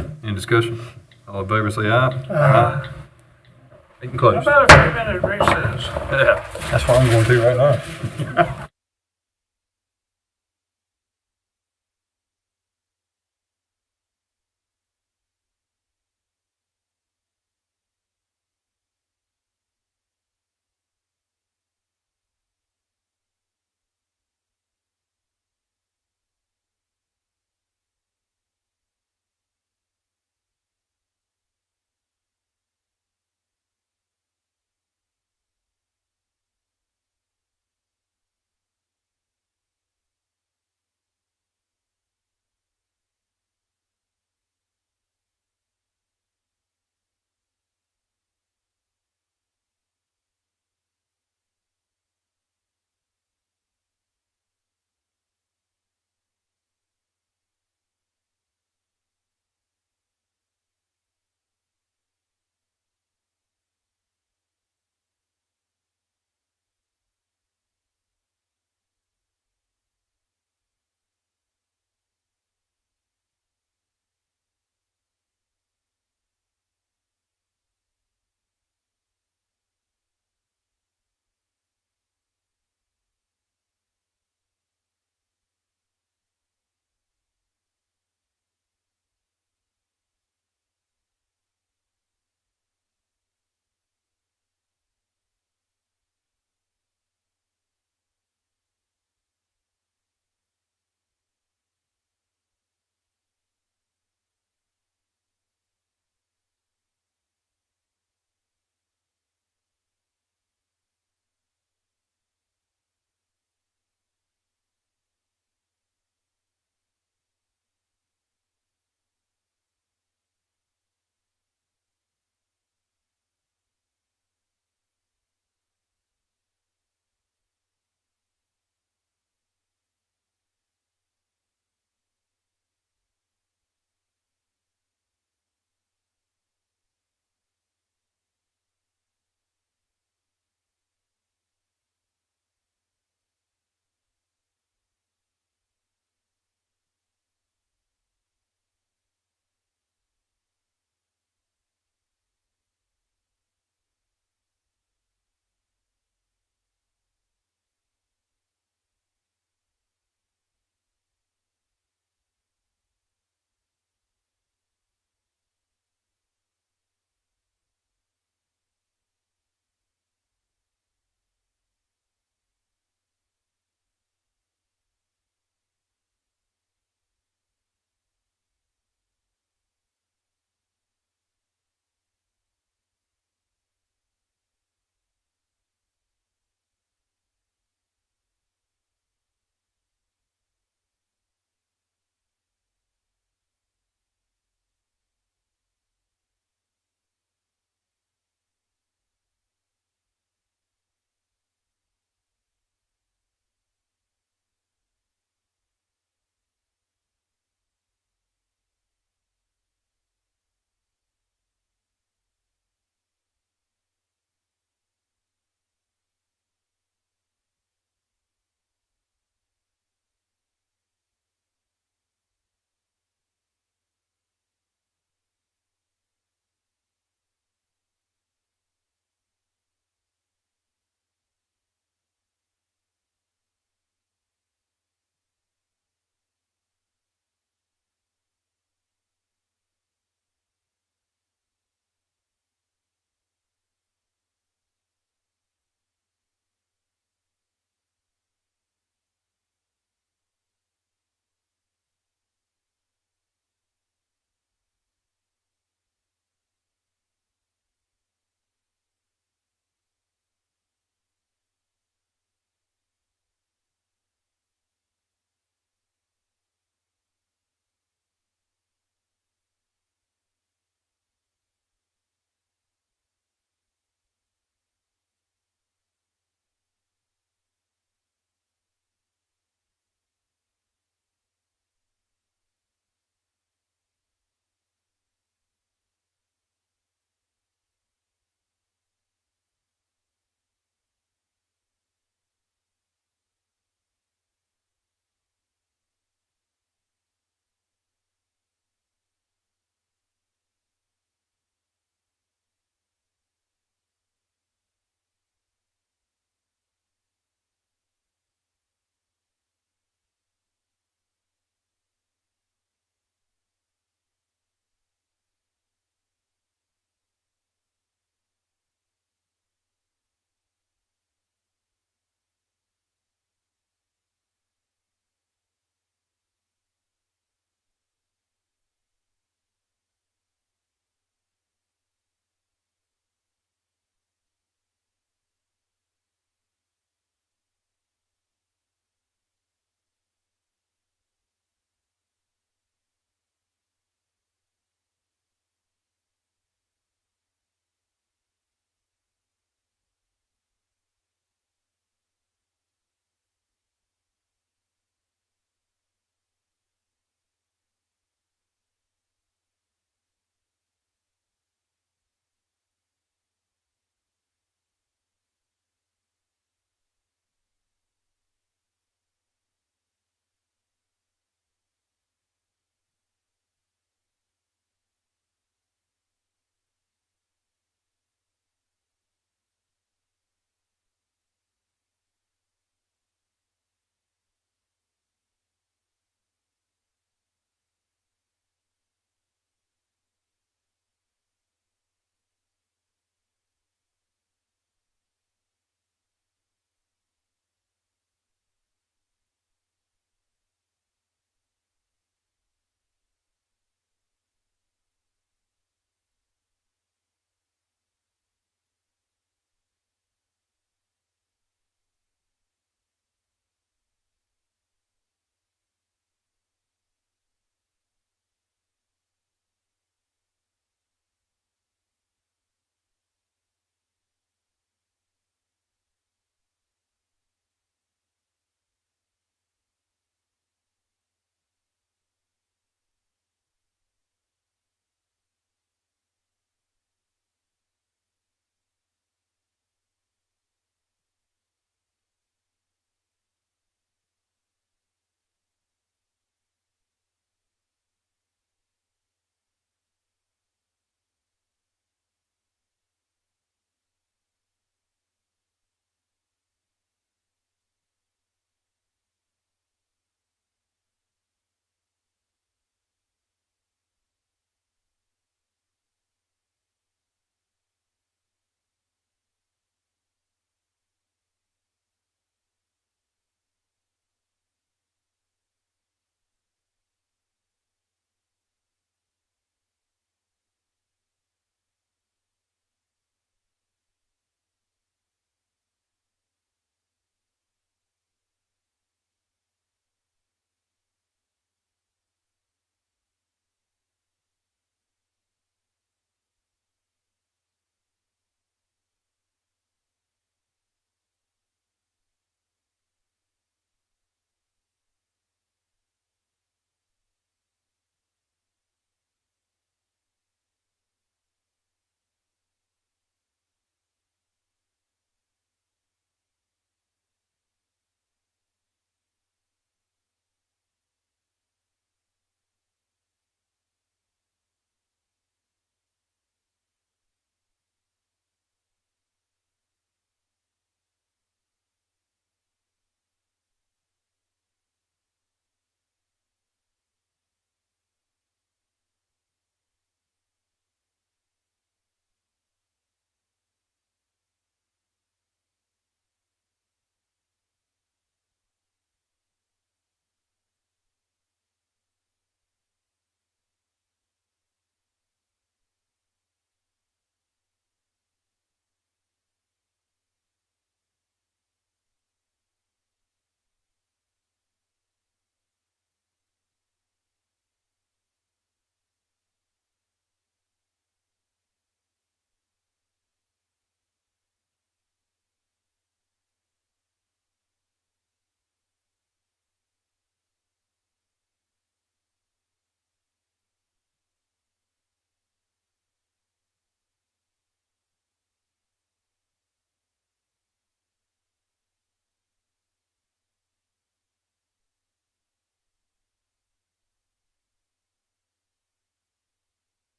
Okay. Any discussion? All in favor, say aye. Aye. Meeting closed. How about a 3-minute recess? Yeah, that's what I'm going to right now.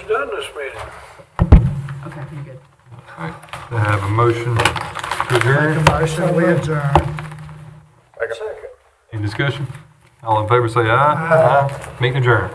done this meeting. Okay, you're good. All right. Do I have a motion to adjourn? Make a motion, we adjourn. Second. Any discussion? All in favor say aye. Aye. Meeting adjourned.